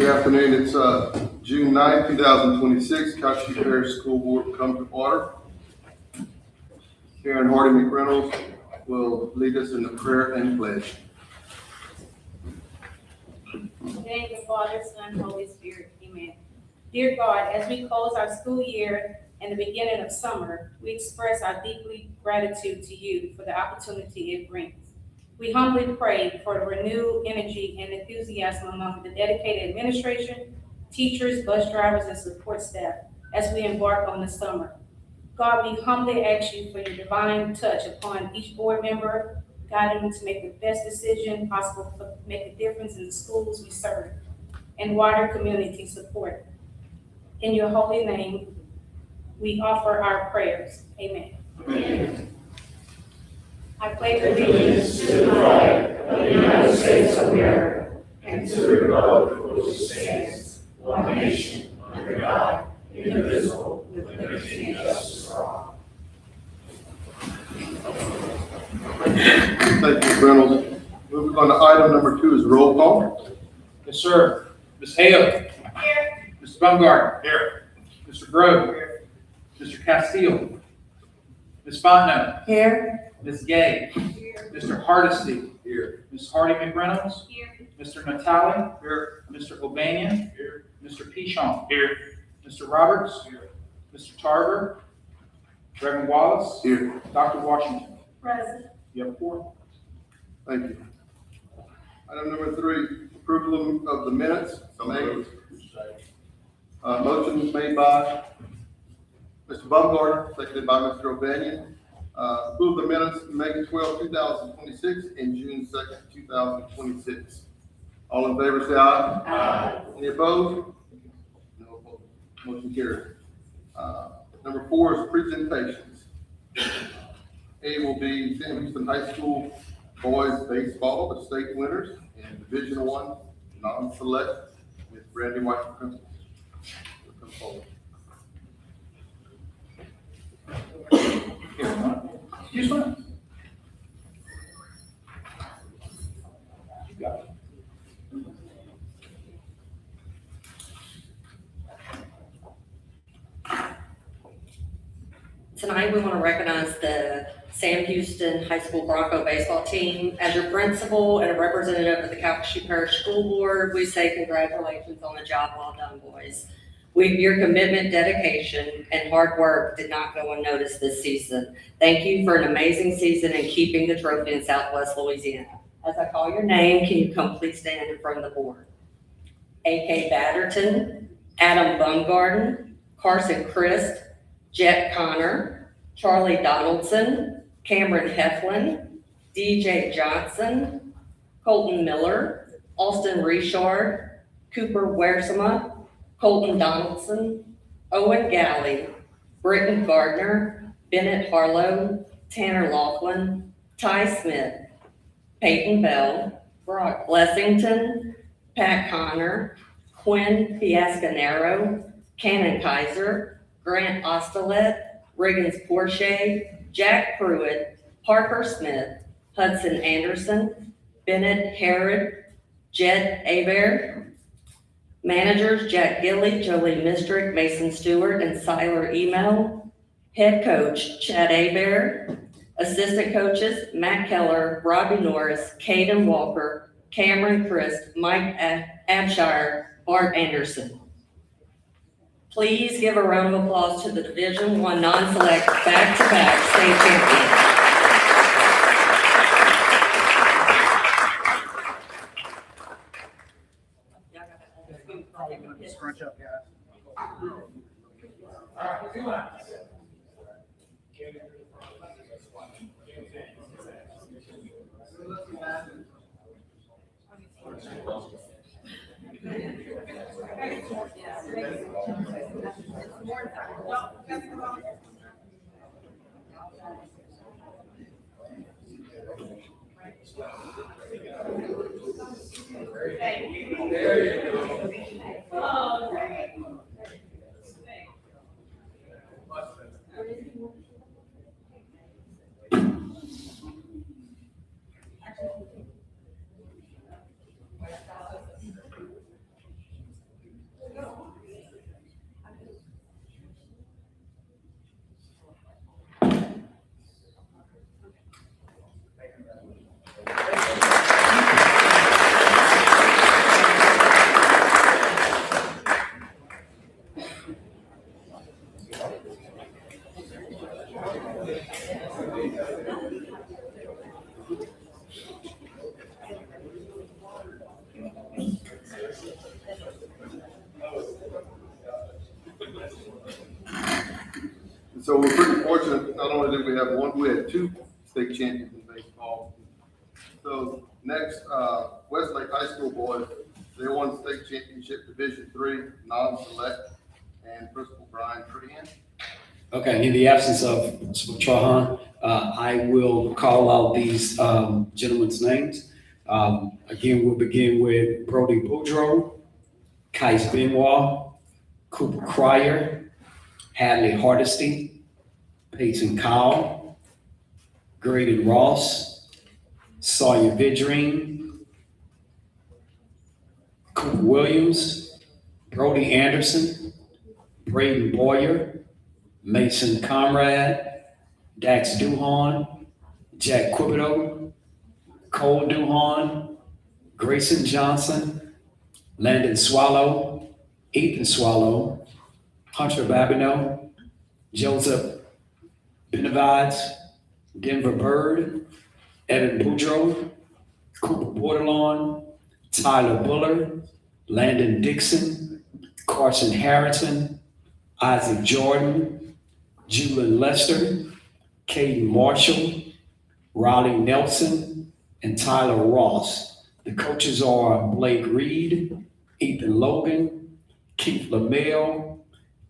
Good afternoon. It's June 9th, 2026. Calhoun Parish School Board will come to order. Karen Hardy McReynolds will lead us in the prayer and pledge. In the name of the Father, Son, Holy Spirit, amen. Dear God, as we close our school year and the beginning of summer, we express our deeply gratitude to you for the opportunity it brings. We humbly pray for the renewed energy and enthusiasm among the dedicated administration, teachers, bus drivers, and support staff as we embark on the summer. God, we humbly ask you for your divine touch upon each board member, guiding them to make the best decision possible to make a difference in the schools we serve and wider community support. In your holy name, we offer our prayers. Amen. Amen. I pledge Allegiance to the flag of the United States of America and to the republic for which it stands, one nation, under God, indivisible, with liberty and justice for all. Thank you, Reynolds. Moving on to item number 2 is roll call. Yes, sir. Ms. Hale. Here. Mr. Bumgarner. Here. Mr. Grove. Here. Mr. Castile. Ms. Fontenot. Here. Ms. Gay. Here. Mr. Hardesty. Here. Ms. Hardy McReynolds. Here. Mr. Natale. Here. Mr. O'Banion. Here. Mr. Pichon. Here. Mr. Roberts. Here. Mr. Tarver. Reverend Wallace. Here. Dr. Washington. Present. You have 4. Thank you. Item number 3, approval of the minutes. Motion was made by Mr. Bumgarner, seconded by Mr. O'Banion. Approve the minutes May 12, 2026 and June 2nd, 2026. All in favor, say aye. Aye. Any opposed? No opposed. Motion carried. Number 4 is presentations. A will be Sam Houston High School boys baseball, the state winners, and Division I non-select with Randy White, principal. Come forward. Excuse me. You got it. Tonight, we want to recognize the Sam Houston High School Bronco baseball team. As your principal and a representative of the Calhoun Parish School Board, we say congratulations on the job well done, boys. Your commitment, dedication, and hard work did not go unnoticed this season. Thank you for an amazing season and keeping the trophy in Southwest Louisiana. As I call your name, can you come please stand in front of the board? A.K. Batterton, Adam Bumgarden, Carson Christ, Jet Connor, Charlie Donaldson, Cameron Heflin, DJ Johnson, Colton Miller, Austin Richard, Cooper Wearsema, Colton Donaldson, Owen Galley, Britton Gardner, Bennett Harlow, Tanner Laughlin, Ty Smith, Peyton Bell, Brock Blessington, Pat Connor, Quinn Fiascanero, Cannon Kaiser, Grant Ostelet, Riggins Porsche, Jack Pruitt, Parker Smith, Hudson Anderson, Bennett Herod, Jed Aber. Managers Jack Gilly, Jolie Mistrick, Mason Stewart, and Siler Email. Head coach Chad Aber. Assistant coaches Matt Keller, Robbie Norris, Caden Walker, Cameron Christ, Mike Abshire, Bart Anderson. Please give a round of applause to the Division I non-select back-to-back state champions. Scrunch up, guys. And so we're pretty fortunate, not only did we have one, we had two state champions in baseball. So next, Westlake High School boys, they won state championship Division III, non-select, and Principal Brian Trehan. Okay, in the absence of Mr. Trahan, I will call out these gentlemen's names. Again, we'll begin with Brody Boudreaux, Kais Benoit, Cooper Cryer, Hadley Hardesty, Peyton Cowell, Graydon Ross, Sawyer Vidrine, Cooper Williams, Brody Anderson, Braden Boyer, Mason Conrad, Dax Duhon, Jack Quibido, Cole Duhon, Grayson Johnson, Landon Swallow, Ethan Swallow, Hunter Babineau, Joseph Benavides, Denver Bird, Evan Boudreaux, Cooper Bordelon, Tyler Buller, Landon Dixon, Carson Harrington, Isaac Jordan, Julian Lester, Caden Marshall, Riley Nelson, and Tyler Ross. The coaches are Blake Reed, Ethan Logan, Keith LaMelle,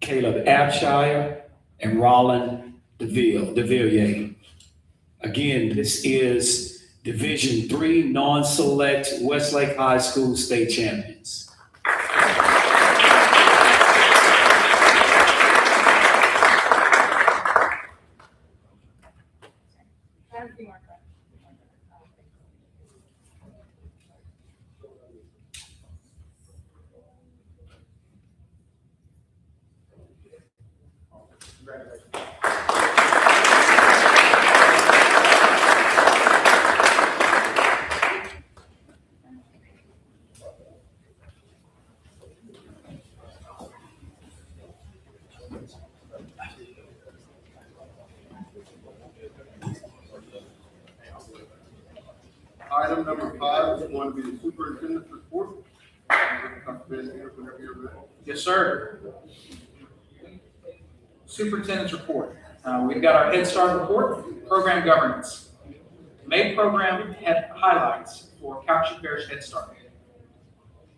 Caleb Abshire, and Roland DeVilliers. Again, this is Division III non-select Westlake High School state champions. Item number 5 is going to be the superintendent's report. Whenever you're ready. Yes, sir. Superintendent's report. We've got our Head Start report, program governance. May program highlights for Calhoun Parish Head Start.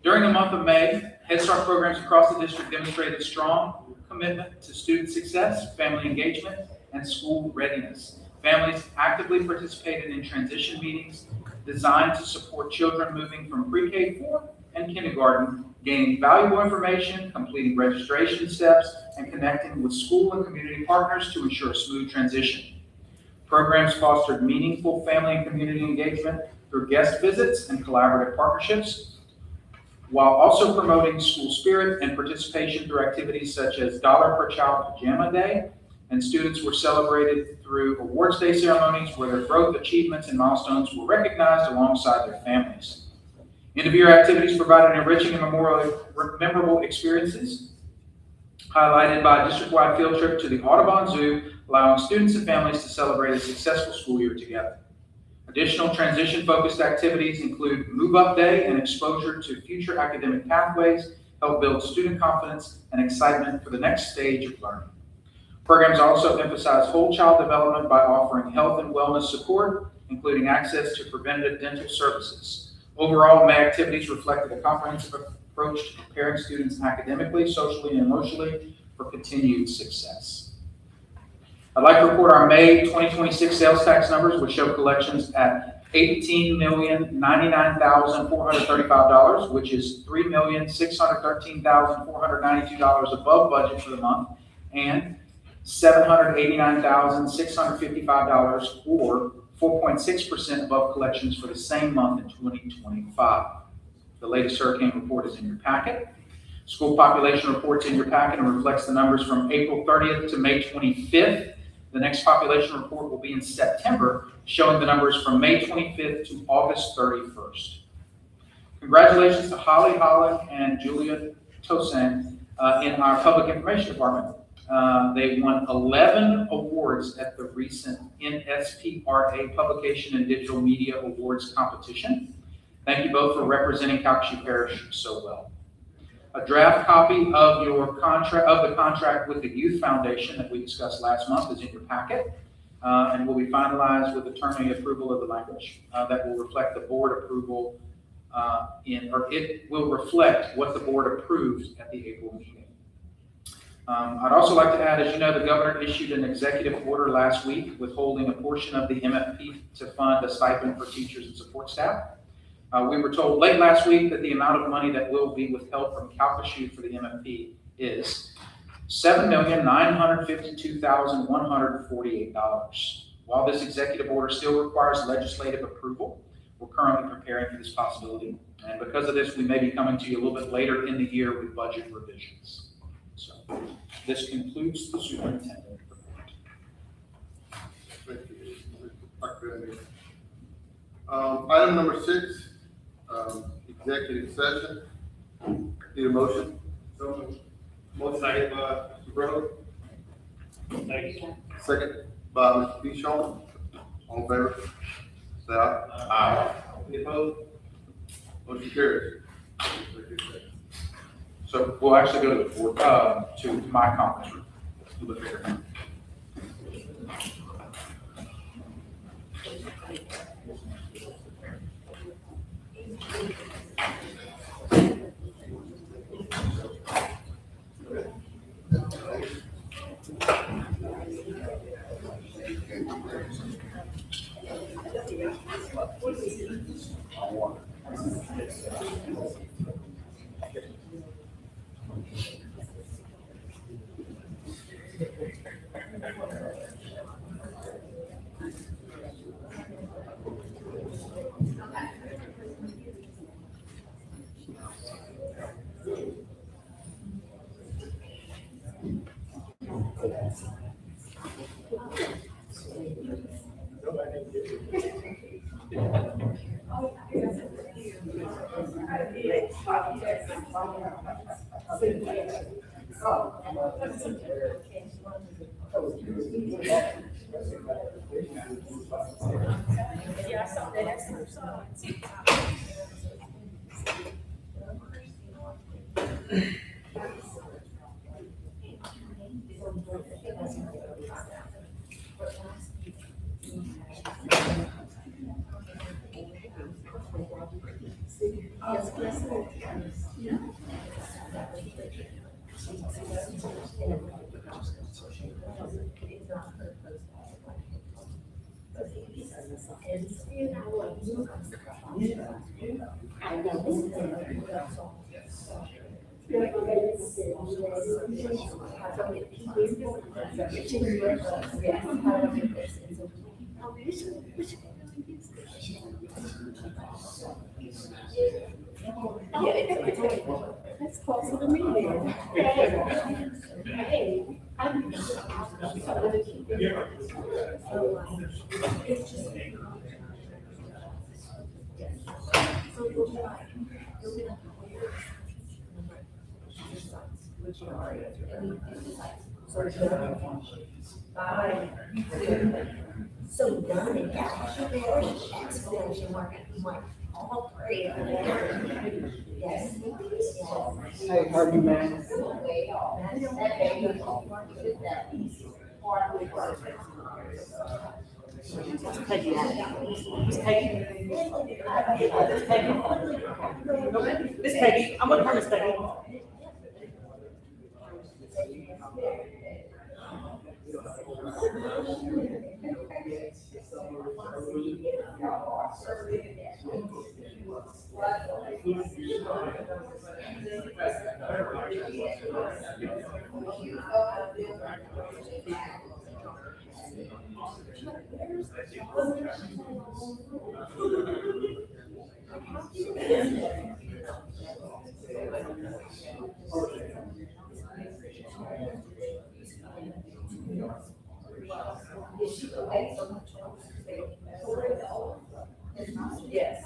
During the month of May, Head Start programs across the district demonstrated strong commitment to student success, family engagement, and school readiness. Families actively participated in transition meetings designed to support children moving from pre-K-4 and kindergarten, gaining valuable information, completing registration steps, and connecting with school and community partners to ensure a smooth transition. Programs fostered meaningful family and community engagement through guest visits and collaborative partnerships, while also promoting school spirit and participation through activities such as $1 per Child Pajama Day, and students were celebrated through awards day ceremonies where their growth, achievements, and milestones were recognized alongside their families. End-of-year activities provided enriching and memorable experiences, highlighted by a district-wide field trip to the Audubon Zoo, allowing students and families to celebrate a successful school year together. Additional transition-focused activities include Move-Up Day and exposure to future academic pathways, help build student confidence and excitement for the next stage of learning. Programs also emphasize whole child development by offering health and wellness support, including access to preventative dental services. Overall, May activities reflected a comprehensive approach to preparing students academically, socially, and emotionally for continued success. I'd like to report our May 2026 sales tax numbers, which show collections at $18,099,435, which is $3,613,492 above budget for the month, and $789,655, or 4.6% above collections for the same month in 2025. The latest hurricane report is in your packet. School population report's in your packet and reflects the numbers from April 30th to May 25th. The next population report will be in September, showing the numbers from May 25th to August 31st. Congratulations to Holly Holland and Julia Tosan in our public information department. They won 11 awards at the recent NSPRA Publication and Digital Media Awards competition. Thank you both for representing Calcasieu Parish so well. A draft copy of the contract with the Youth Foundation that we discussed last month is in your packet, and will be finalized with attorney approval of the language that will reflect the board approval it will reflect what the board approved at the April meeting. I'd also like to add, as you know, the governor issued an executive order last week withholding a portion of the MFP to fund a stipend for teachers and support staff. We were told late last week that the amount of money that will be withheld from Calcasieu for the MFP is $7,952,148. While this executive order still requires legislative approval, we're currently preparing for this possibility. And because of this, we may be coming to you a little bit later in the year with budget revisions. So this concludes the superintendent report. Thank you, Dr. Benedict. Item number 6, executive session. Need a motion? Motion made by Mr. Brother. Second by Mr. Pichon. All in favor? Say aye. Aye. Any opposed? Motion carries. So we'll actually go to the board, to my conference room. A little bit bigger. Yeah, I saw that. That's closer to me then. Hey, So done and explanation mark, like all three of them. Yes. Hey, how are you, man? Peggy. Miss Peggy, I'm looking for Miss Peggy. Yes.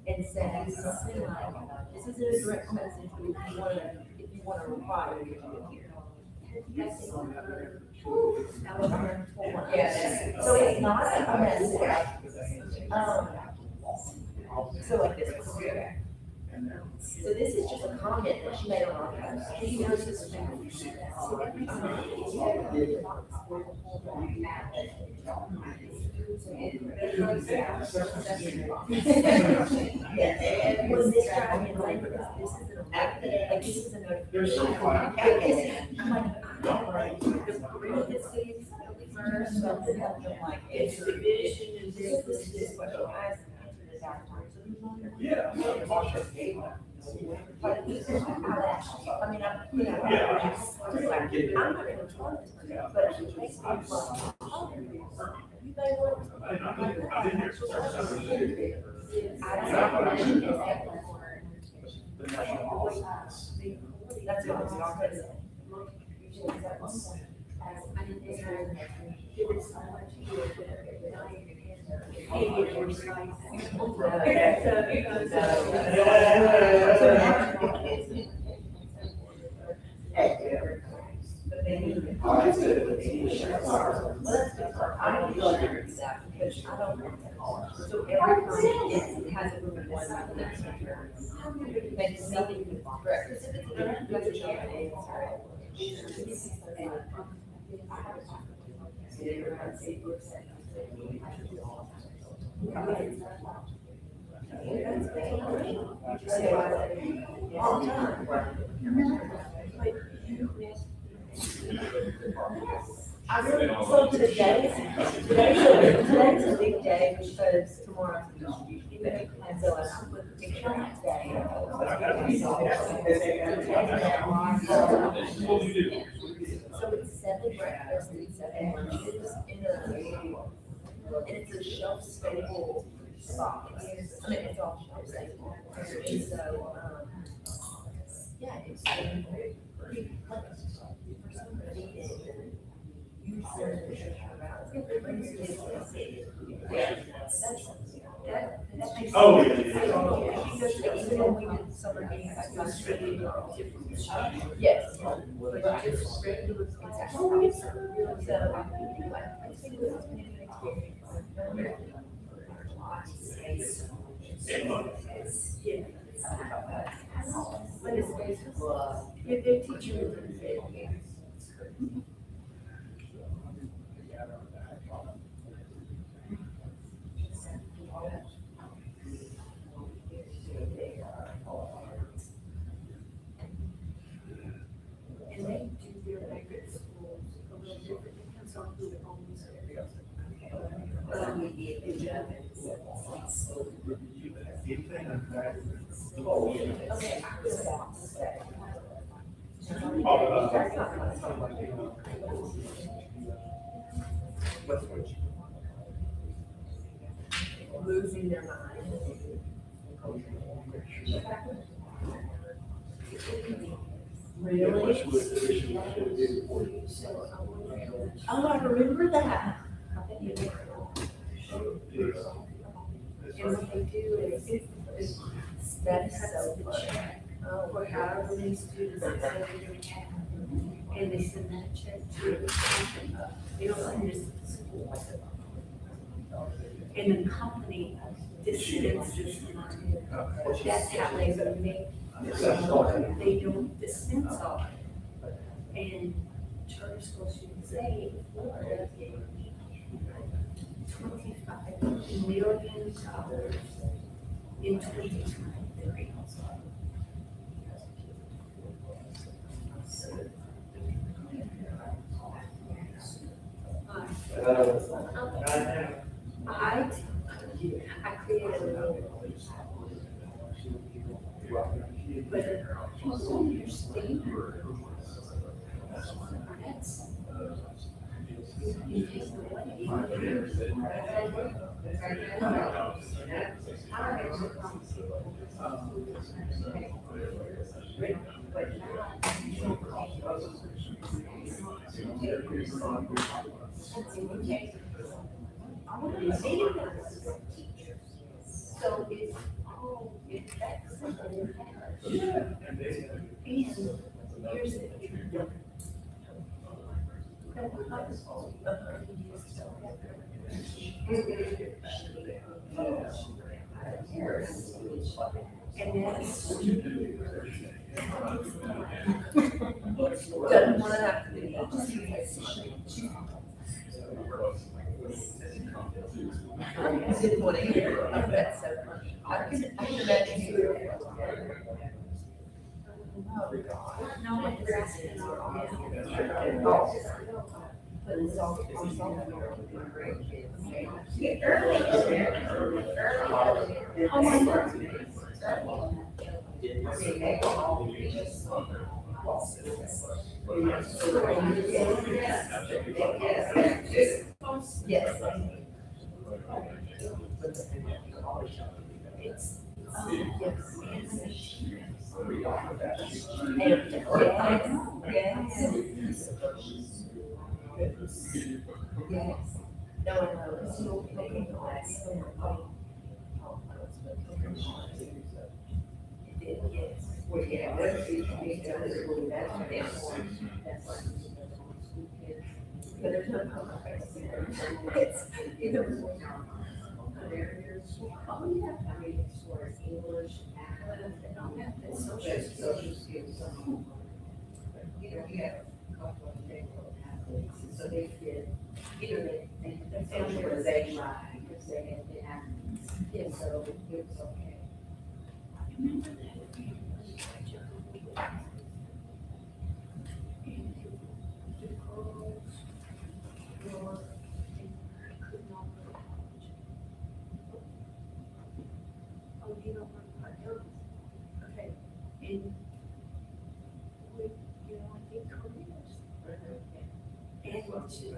And says something like, this is a direct message, but if you wanna reply, you can do it here. Yes, so it's not a message. So like this. So this is just a comment that she made on our post. She knows this is. And when this drive in, like, this is an active, like, this is a notification. I'm like, first, something like, it's division and this, what you guys answer this afterwards. Yeah. But I mean, I'm, you know, I'm not gonna tell this person, but it makes me like, oh, you may want. I've been here. That's what it's already. So every person has a room in one side. Makes something correct. So today's a big day because tomorrow's and so I put the account day. So it's 7 breakfasts and 7 lunches and it's a shelf stable spot. I mean, it's all shelf stable. And so, yeah, it's pretty fun. For somebody Oh, even when we did summer meetings, I was really yes. But just regular. So, anyway, I think it was an experience. Yeah. But it's basically, if they teach you. And they do their magnet schools a little different, depends on who owns it. Okay, I was about to say. Losing their mind. Really? Oh, I remember that. And what they do is That is so funny. For however many students that they have. And they send that check to the company. They don't send this to the school. And the company dispenses the money. That's how they make. They don't dispense all. And charter schools should say, Florida gave $25 million in 2023. I created a little. But people understand. That's. You take So it's all effects. And here's the and that's. Doesn't want to have to be. I didn't want to hear. That's so funny. I can imagine you. No, but they're asking our but it's all. Oh my God. Yes. It's, yes. But there's no it's either. Oh, yeah. I mean, as far as English, social skills. You know, you have a couple of people so they fit, they found where they lie, because they had been athletes, and so it was okay. Oh, you don't want to part those? Okay, and we, you know, I think careers. And what you.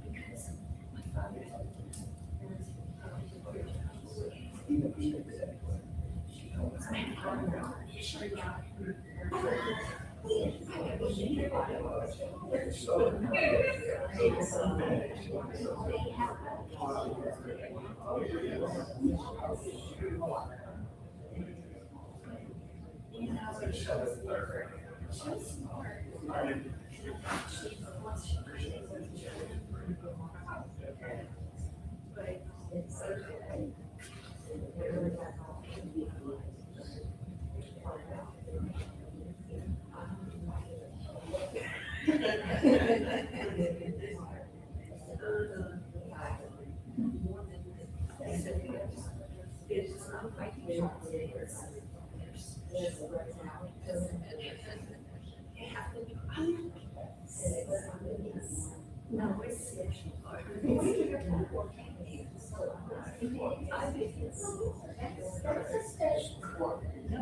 Because my father had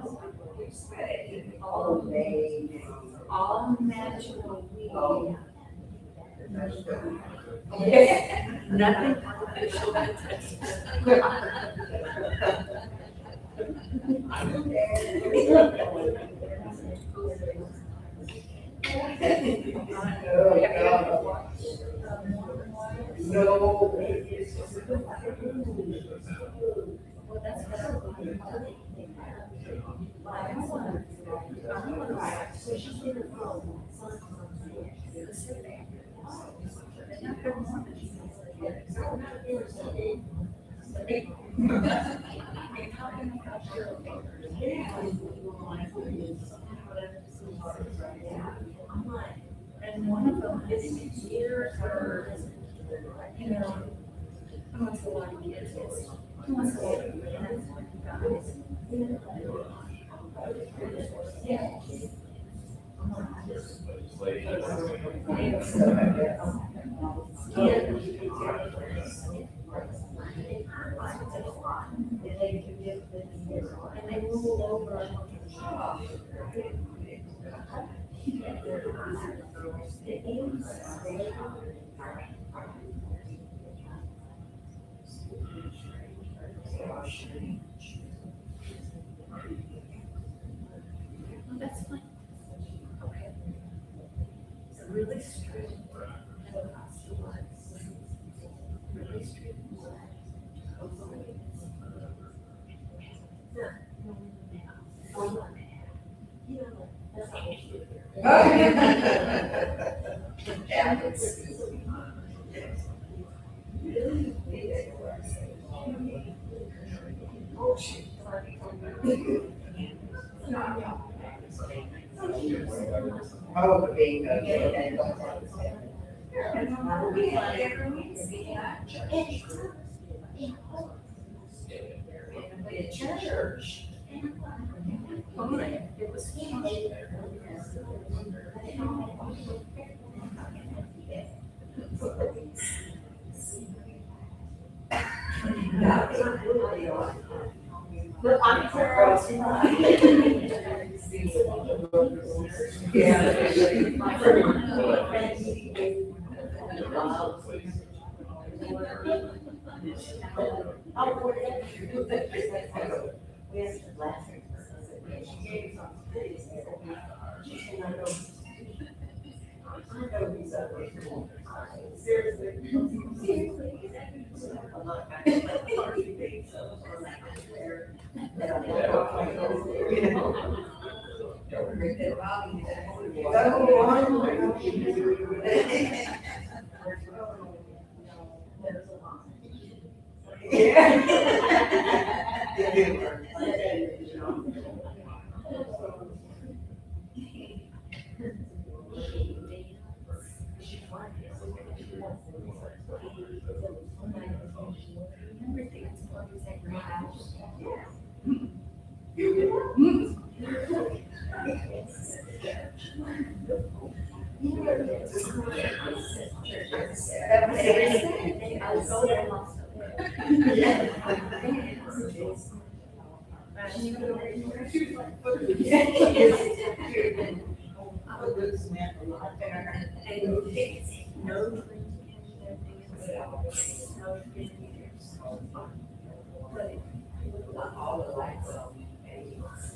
no, it's all natural weed. Nothing artificial. No, it's just. Well, that's and one of them is years or, you know, who wants to learn kids? Who wants to learn guys? Yeah. And they roll over. That's fine. Okay. So really strict. Really strict. Oh, the bingo. Church. It was. But I'm crossing.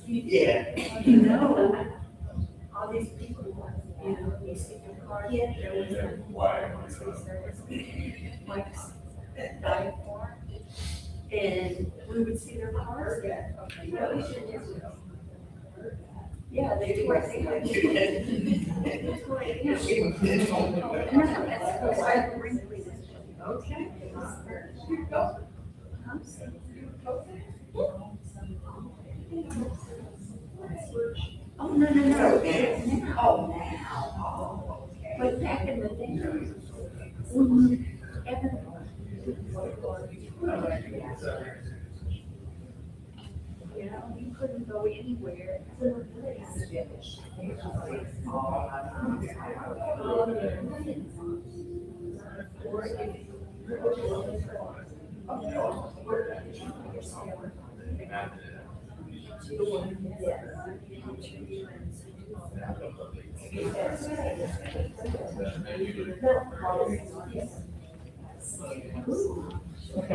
Yeah. You know, all these people, you know, you see your car, there was Mike's died for, and we would see their cars get. Yeah, they do. Okay. Oh, no. Oh, now. Oh, okay. But back in the day, you know, you couldn't go anywhere.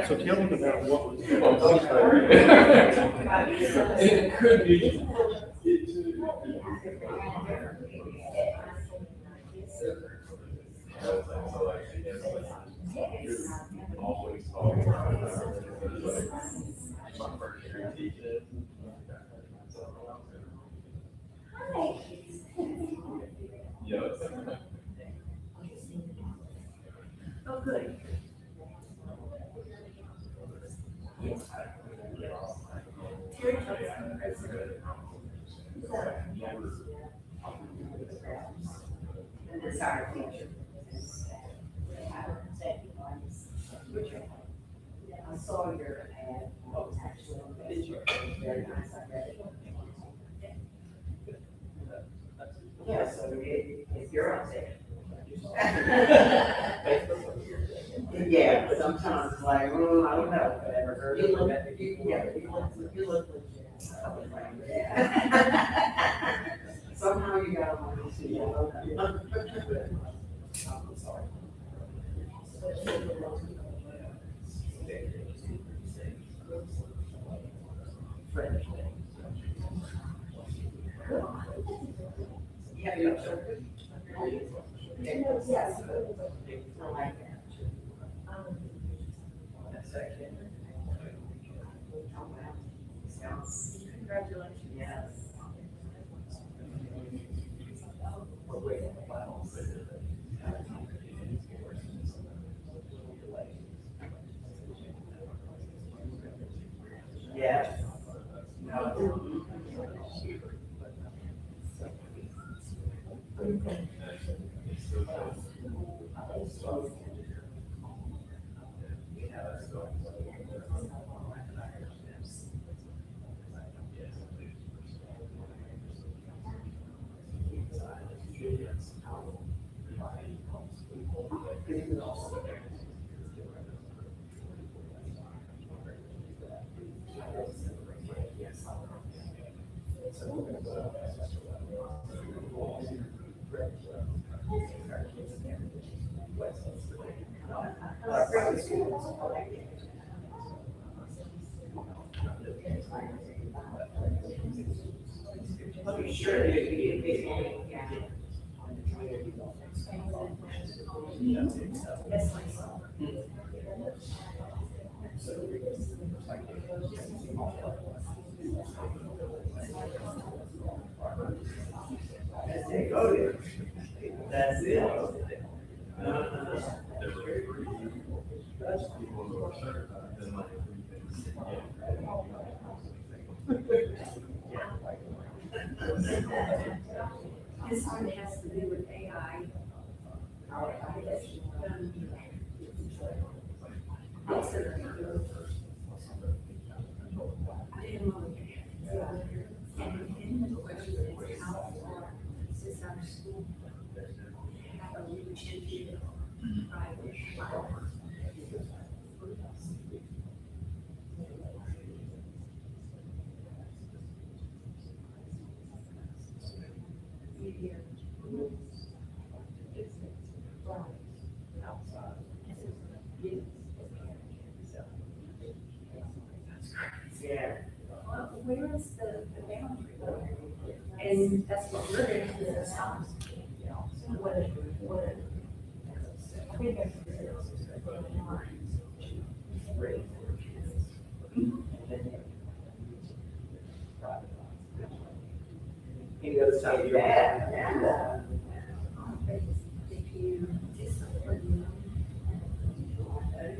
So tell me about what was. It could be. Oh, good. Terry Johnson, president. And this our teacher. I saw your ad, actually, on Facebook. Very nice, I read it. Yeah, so if you're on there. Yeah, sometimes it's like, oh, I don't know, whatever. You look, you look legit. I was like, yeah. Somehow you got on to see. I'm sorry. French. Yeah, you know, yes. I like that. That's okay. Congratulations. Yes. Yes. Sure. Yes, that's it. This one has to do with AI. Yeah. Where is the boundary? And that's what we're going to do this house. Any other time you have? If you discipline them,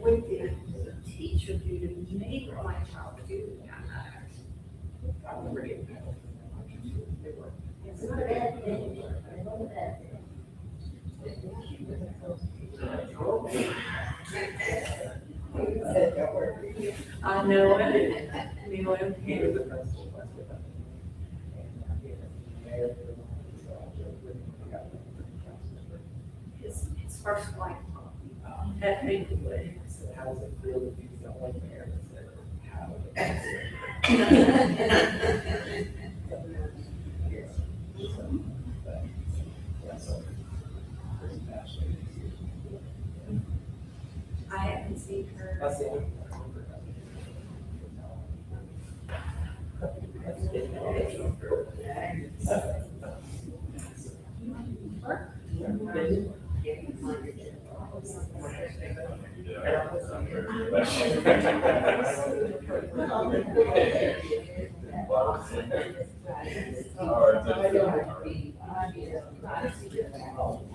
what did the teacher do to make my child do that? I remember getting that. It's not a bad thing. It's not a bad thing. I know it. His first flight. That made the way. How does it feel to be the only parent that I haven't seen her. I see her.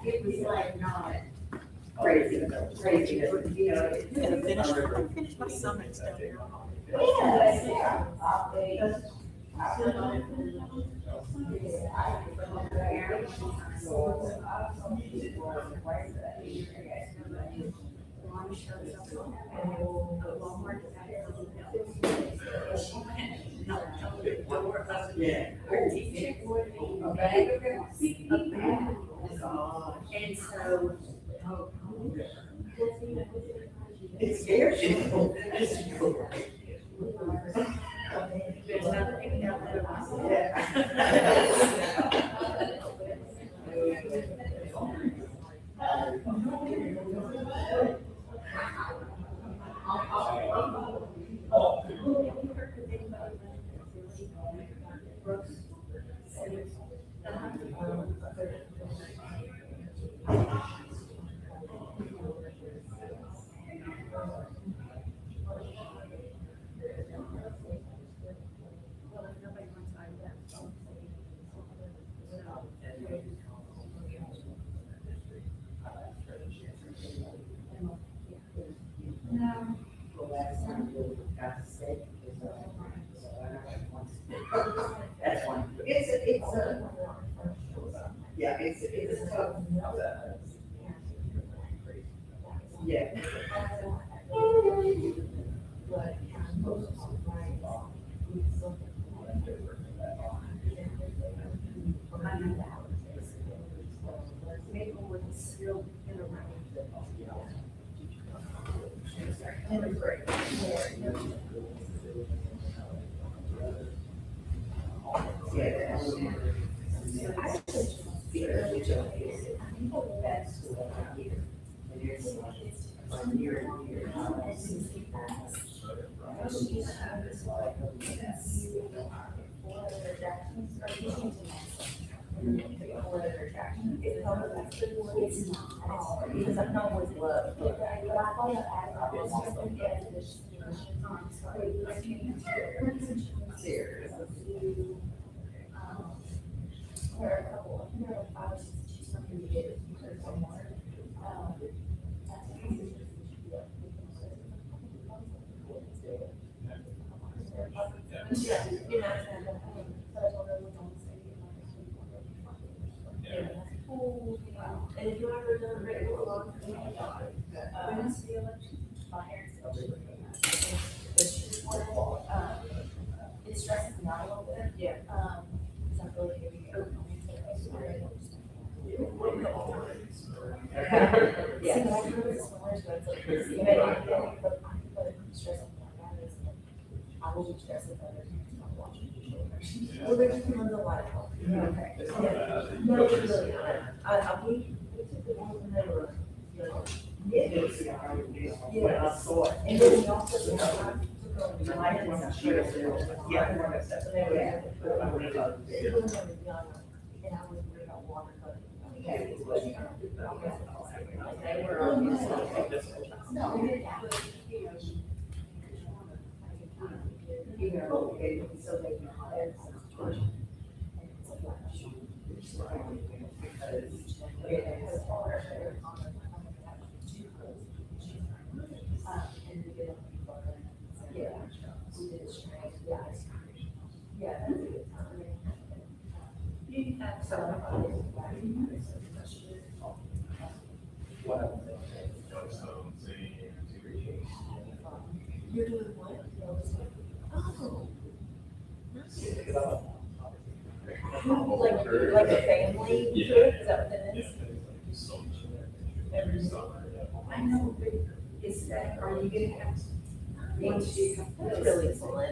It was like not. crazy, crazy, you know. Finish my summons down there. And so. It scares you. There's nothing down That's one. It's a, yeah, it's a tough. Yeah. Because I've always loved. And if you ever done regular law, it stresses me out a little bit. Yeah. Cause I'm really heavy. Yeah. I will be stressed if others not watching the children. Well, there's one of the light. Okay. No, it's really not. I we took the one when they were, you know. Yeah. Yeah. And then we also, you know, I took on the light and stuff. Yeah. And they were, yeah. And I was worried about water, but. They were. No. You know, so they can hire some. And it's a flash. Because it has water there. And we get yeah. We did it straight, yeah. Yeah, that's a good time. You have some. You're doing what? Oh. Like a family trip, is that what that is? Every summer. I know, but is that, are you gonna have? That's really fun.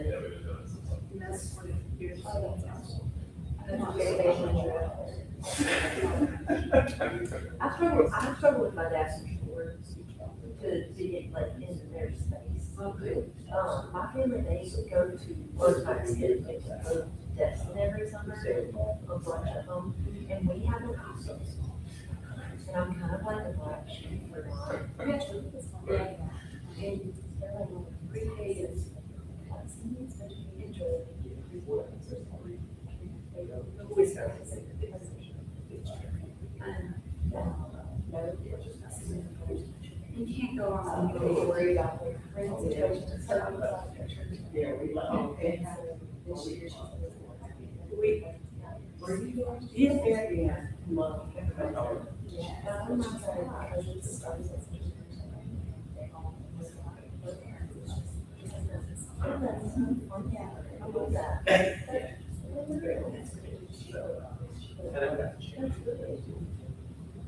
That's what you're. I struggle with my dad's before to get like into their space. My family, they go to Birdback's Kid, they go to Destin every summer, a bunch of them, and we have no costumes. And I'm kind of like a black sheep for mine. And they're like, pre-K is, enjoy it. We start to say, You can't go on, you really worry about the friends and coaches and stuff. Yeah, we love Okay, so this year she's. We. Were you going? Yes, very, yeah. Love. Yeah. I'm not sorry, because it's starting to- Yeah, how about that?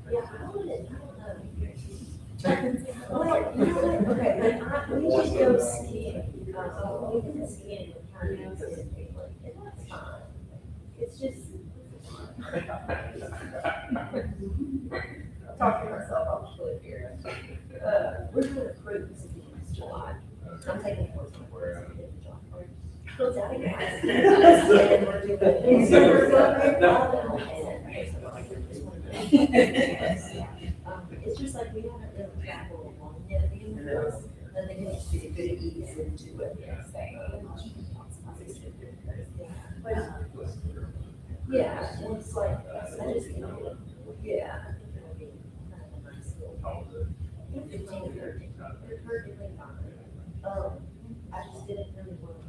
Yeah, I wouldn't, well, you know what, okay, but we just go skiing, we can ski in the county, and that's fine. It's just. Talking to myself, I'll show it here. We're gonna cruise in July. I'm taking course on words. It's just like we haven't really traveled along yet, then they can just be a good ease into it. Yeah, and it's like, I just, yeah. They're perfectly fine. I just didn't really want to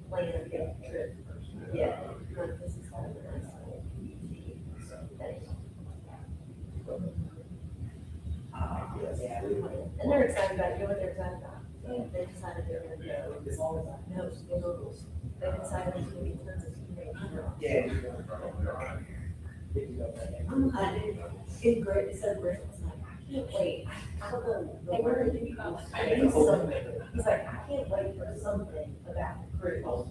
plan a big trip. Yeah. But this is kind of a nice little and they're excited about it. You know what they're excited about? They decided they're gonna go. No, it's the locals. They decided there's gonna be tons of teenagers. It's great, it's so great. It's like, I can't wait. I don't know. They were gonna do something. He's like, I can't wait for something about the cruise. And I was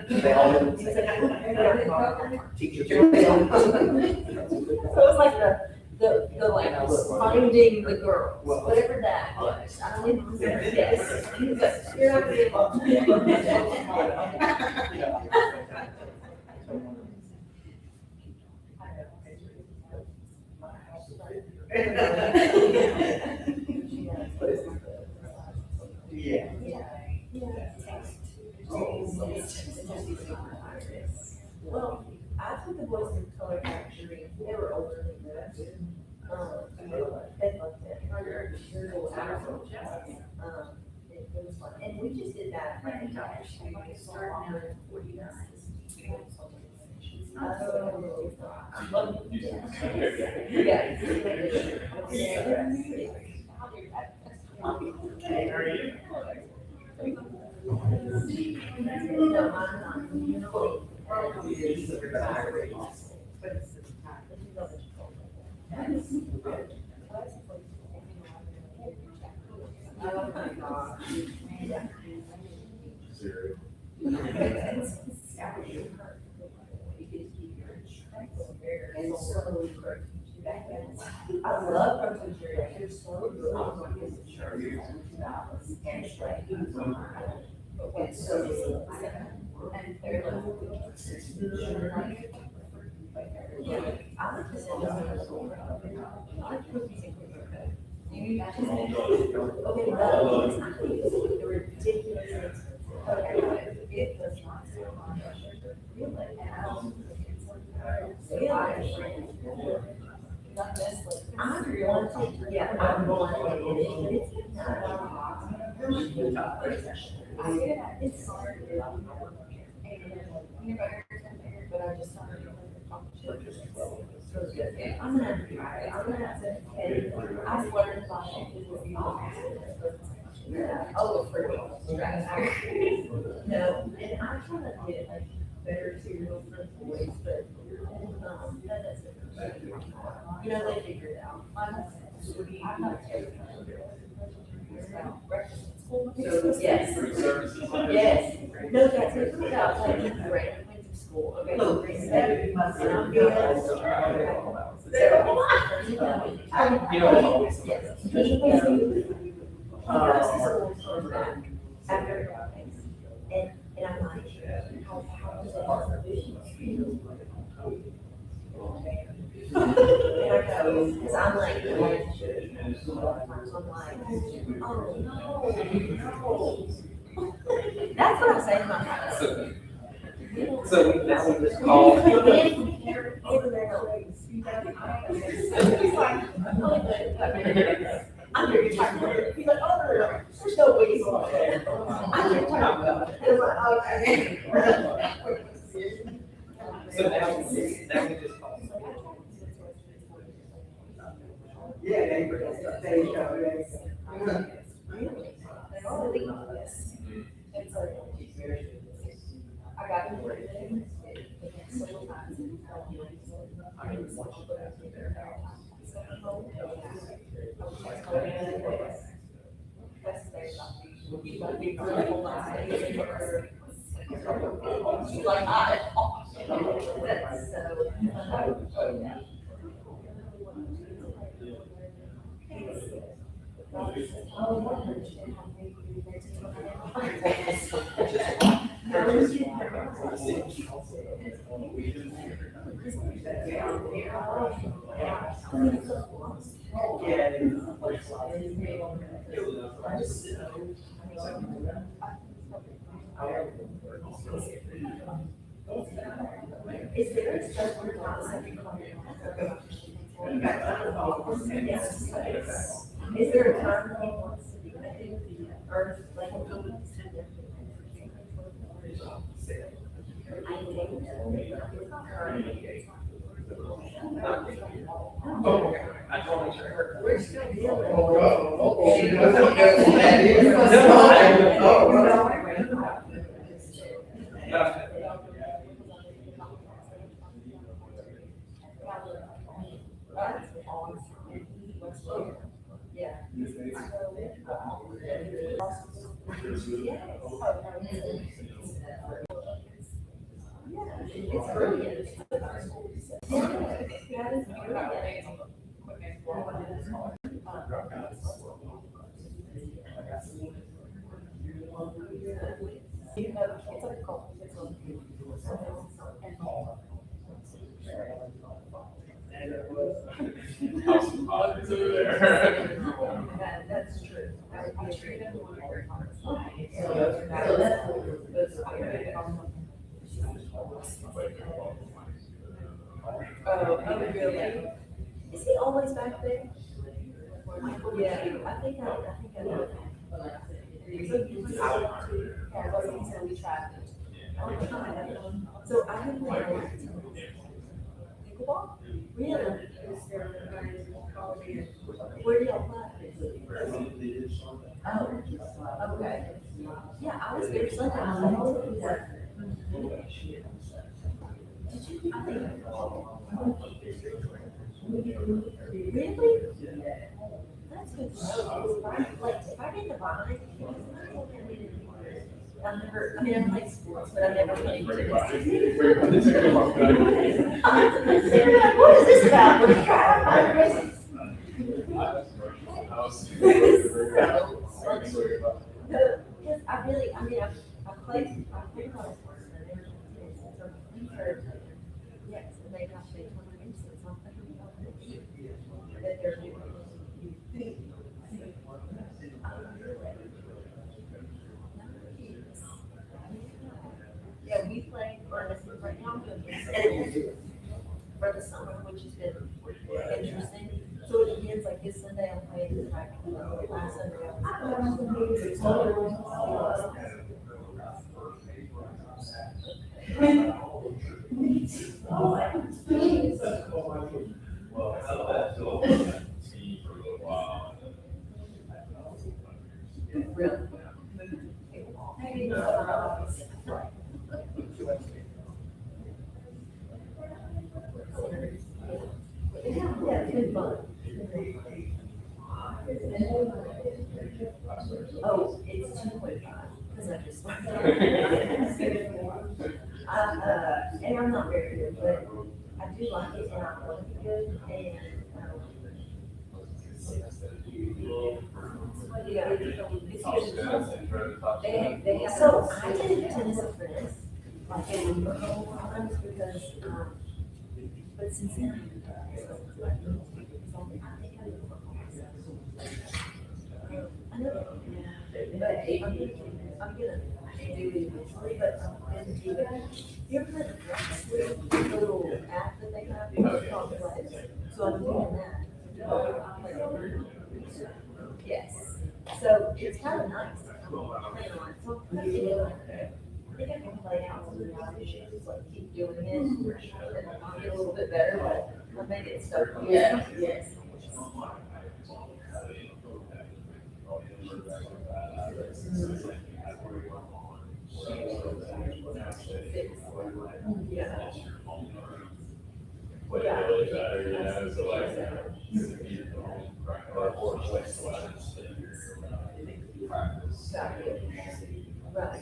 like, They all he's like, teachers. so it was like the like finding the girls, whatever that was. I don't even remember. Yes. He's like, you're not gonna be involved. Yeah. Well, I took the boys to color factory. They were older than that. They loved it. It was fun. And we just did that. Like, starting out at 49. Oh my God. And so, I love protein dairy. They're so good. It's so good. And they're yeah, I like this one. I like cookies and cream. Okay, but the ridiculous. Okay, it was not so much. I'm going. It's hard. But I just started. I'm gonna try it. I'm gonna have to. I've learned about it. Oh, for no, and I'm trying to get like better cereal for the boys, but that doesn't. You know, they figure it out. I'm not terrible. So, yes. Yes. No, that's it. Without like great school. Okay. So I'm good. And I'm like, how does that feel? And I go, because I'm like, I'm like, oh no. That's what I say to my house. So we just called. Even their He's like, I'm here to talk about it. He's like, oh, no, no, there's no way he's going there. I'm here to talk about it. I was like, okay. So now we just call. Yeah, there you go. I got him. Several times. Like, that's so. Is there a certain Is there a time he wants to do that? Or like? I totally sure. We're still dealing. Yeah. It's brilliant. That is brilliant. That's true. I treat them very hard. Oh, really? Is he always back there? Yeah, I think I know. Yeah, well, he said we tried. So I didn't know. Pickleball? Really? Where do y'all play? Oh, okay. Yeah, I was there Sunday. I was like, did you, I think. Really? That's good to know. Like, if I get the vibe, I've never, I mean, I play sports, but I've never played tennis. What is this about? Let's try. Because I really, I mean, I played a lot of sports and I never played tennis. So we heard, yes, and they got to take one of the instances on that they're doing. Yeah, we played for right now, for the summer, which has been interesting. So it begins like this Sunday, I'm playing the track, last Sunday. Yeah, it's been fun. Oh, it's 2.5, because I just. And I'm not very good, but I do like it and I want to be good and, yeah, so I did tennis apprentice, like in the whole times because, but since then. I know, but I'm gonna do it eventually, but I'm gonna do it. You ever heard of the little app that they have? It's called Flex. Yes, so it's kind of nice. So I think I can play out some of the other issues, just like keep doing it, and I'll get a little bit better, but I think it's stuff. Yeah, yes. Yeah. Right.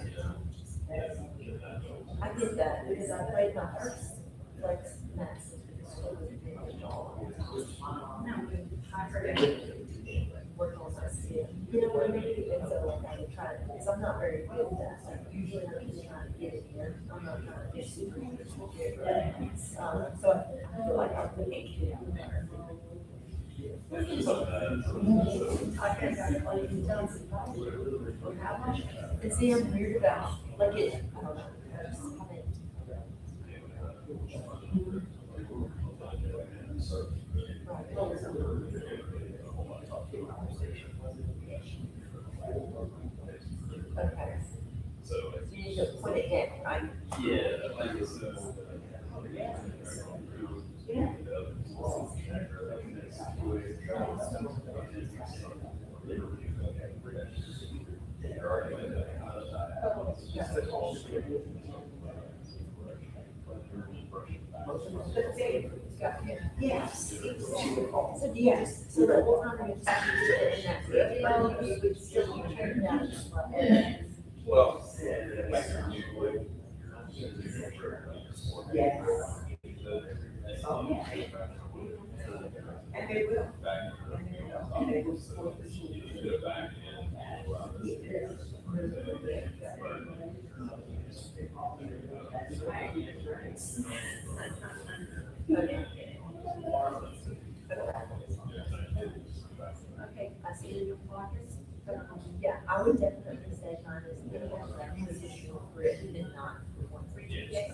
I get that because I played my first flex max. Work on my skill. You know what I mean? And so like I would try to, because I'm not very good at that. So usually I'm just trying to get it here. I'm not trying to get super good. So I feel like I'm really I think I play in Johnson. How much? And see, I'm weird about, like it, I don't know. Okay. So you need to put it in, right? Yeah, I think it's, Yeah. Yes. So yes, so the whole time it's in that video, we would still turn down. well, Yes. And they will. And they will support the school. Okay. Okay, I see in your pockets. Yeah, I would definitely say mine is the positional for it and not for one for each. Yes.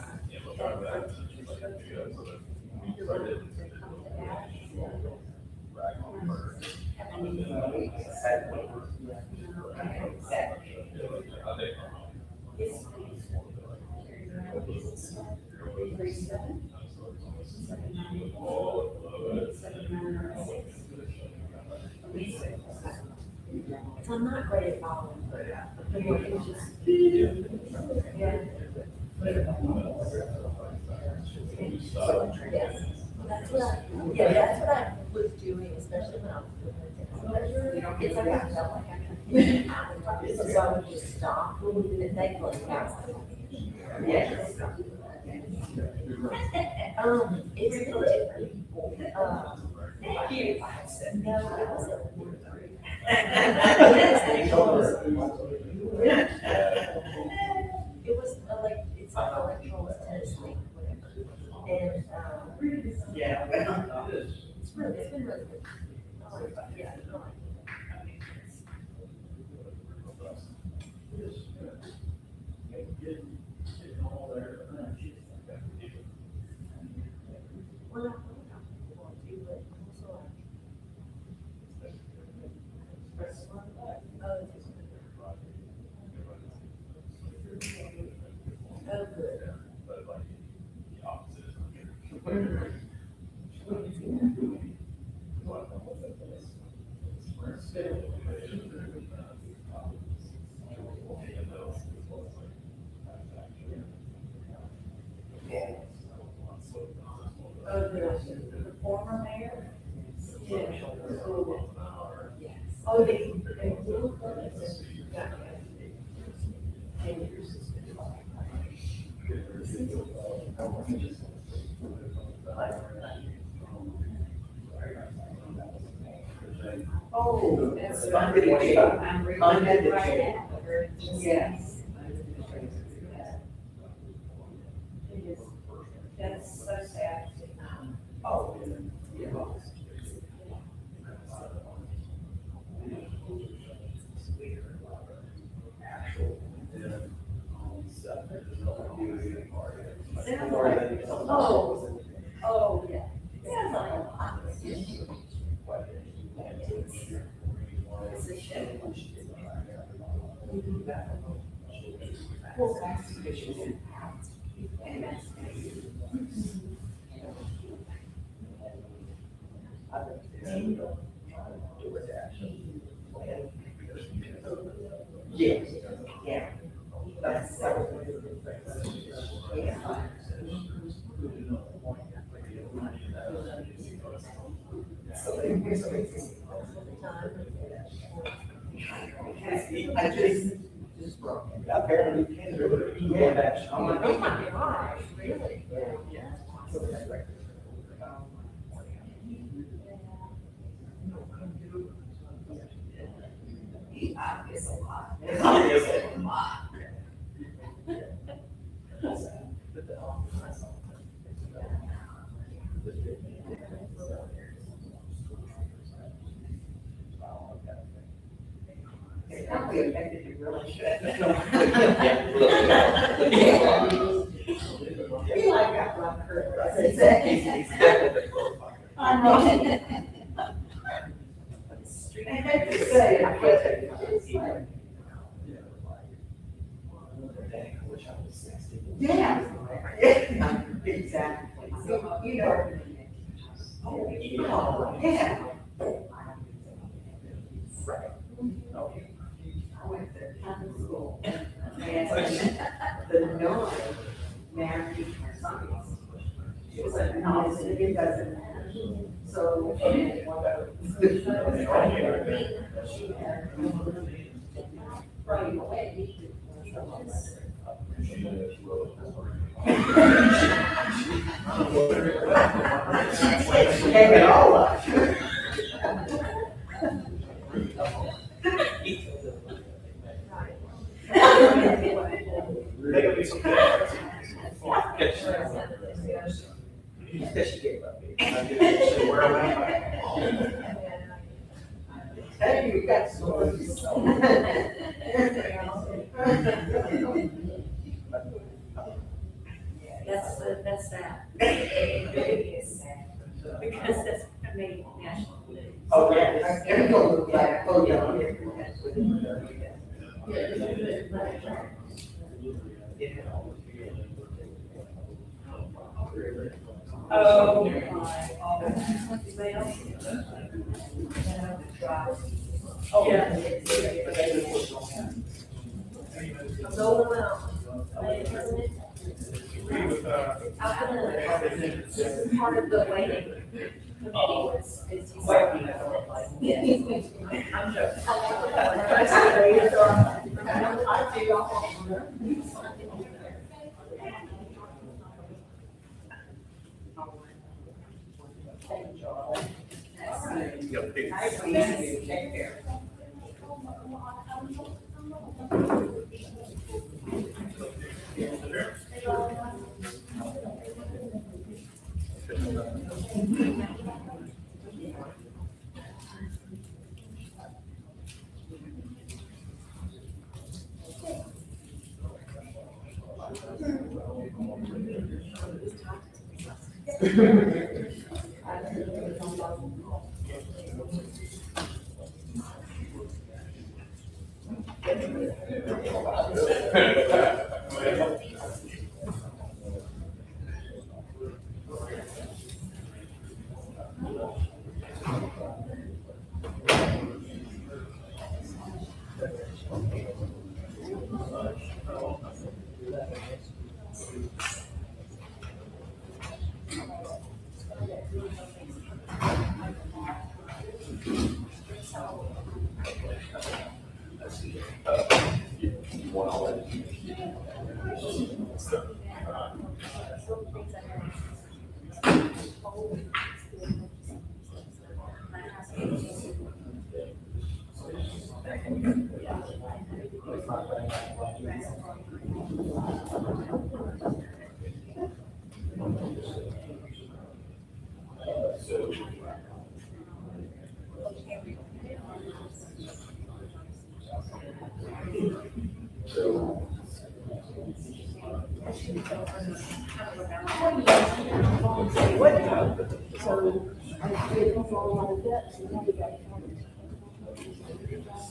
So I'm not great at following, but it's just. Yeah. Yes. That's what I was doing, especially when I was doing the it's like I felt like I could. So I would just stop and they look out. Yes. It's been different. No, it was it was like, it's like electoral tennis league, whatever. And, yeah. it's been really good. I like that, yeah. I like it. Well, I want to, but also oh, good. Oh, good. The former mayor? Yeah. Oh, they. Oh, that's. Under the chair. Under the chair. Yes. That's so sad. Oh. Oh, oh, yeah. Sounds like a lot. It's a shame. Yes, yeah. That's so. Yeah. I just broke it. Apparently, yeah. Oh my gosh, really? It's a lot. It's a lot. It's probably affected you really should. He like got my curve. I know. I hate to say it, but it's like. Yeah. Exactly. So, you know. Oh, yeah. Right. I went to Catholic school, and the nun married her sons. She was like, no, it doesn't matter. So. Right away. She gave it all up. She gave up. Hey, you got stories. That's sad. It is sad. Because that's, I mean, national news. Oh, yeah. It's gonna look like, oh, yeah. Oh, Oh, yeah. Roll them out. Part of the waiting committee is you said. I'm joking. Take care.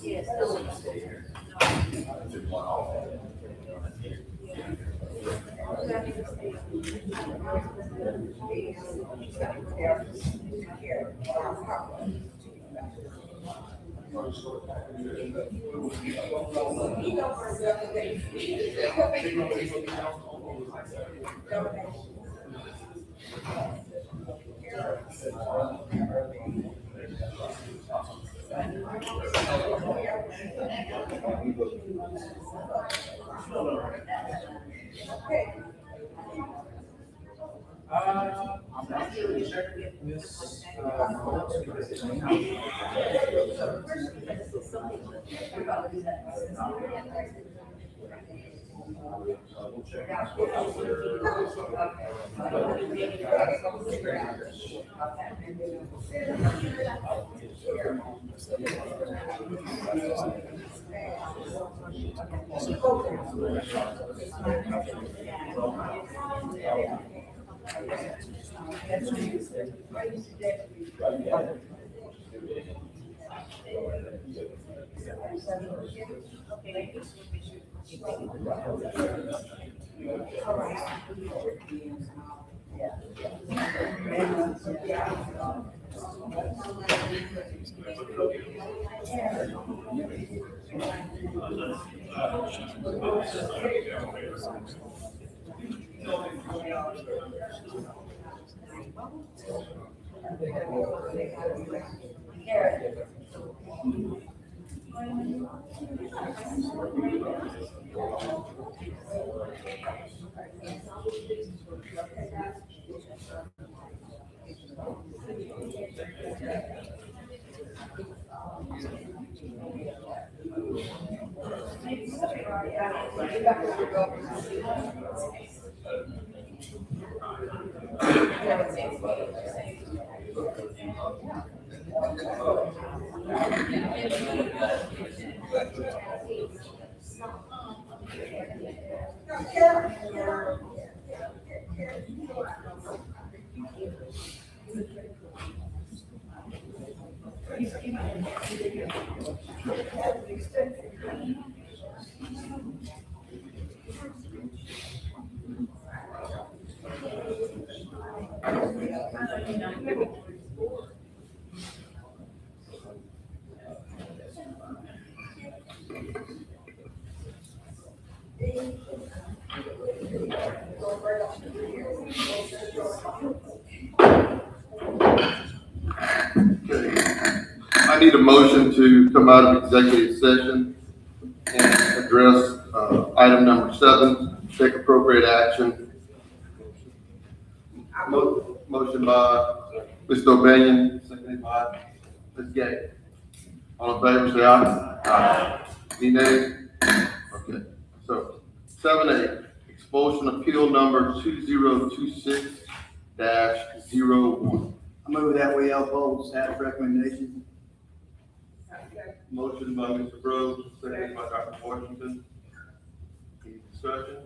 Yes. I'm not sure to check this, Okay. I need a motion to come out of executive session and address, item number 7, take appropriate action. Motion by Mr. O'Banion, seconded by Ms. Gay. All in favor, say aye. Aye. Any nays? Okay, so 7A, expulsion appeal number 2026-01. I move that we uphold staff recommendation. Motion by Mr. Rhodes, seconded by Dr. Washington. Any discussion?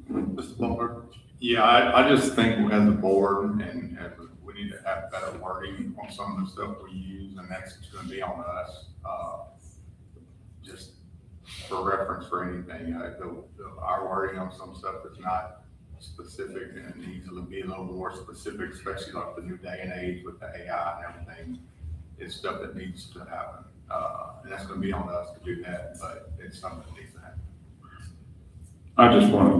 Mr. Bumper? Yeah, I just think as a board and we need to have better wording on some of the stuff we use, and that's gonna be on us. Just for reference for anything, our wording on some stuff is not specific and it needs to be a little more specific, especially like the new day and age with the AI and everything. It's stuff that needs to happen. And that's gonna be on us to do that, but it's something that needs to happen. I just want to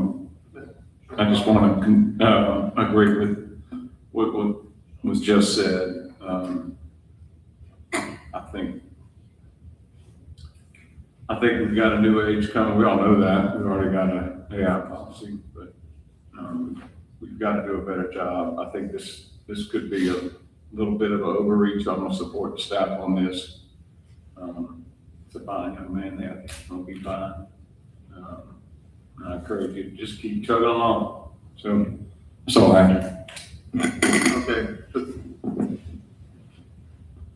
agree with what was just said. I think we've got a new age coming. We all know that. We've already got an AI policy, but we've got to do a better job. I think this could be a little bit of an overreach. I'm going to support the staff on this. It's a fine young man there. It'll be fine. I encourage you to just keep chugging along. So that's all I have. Okay.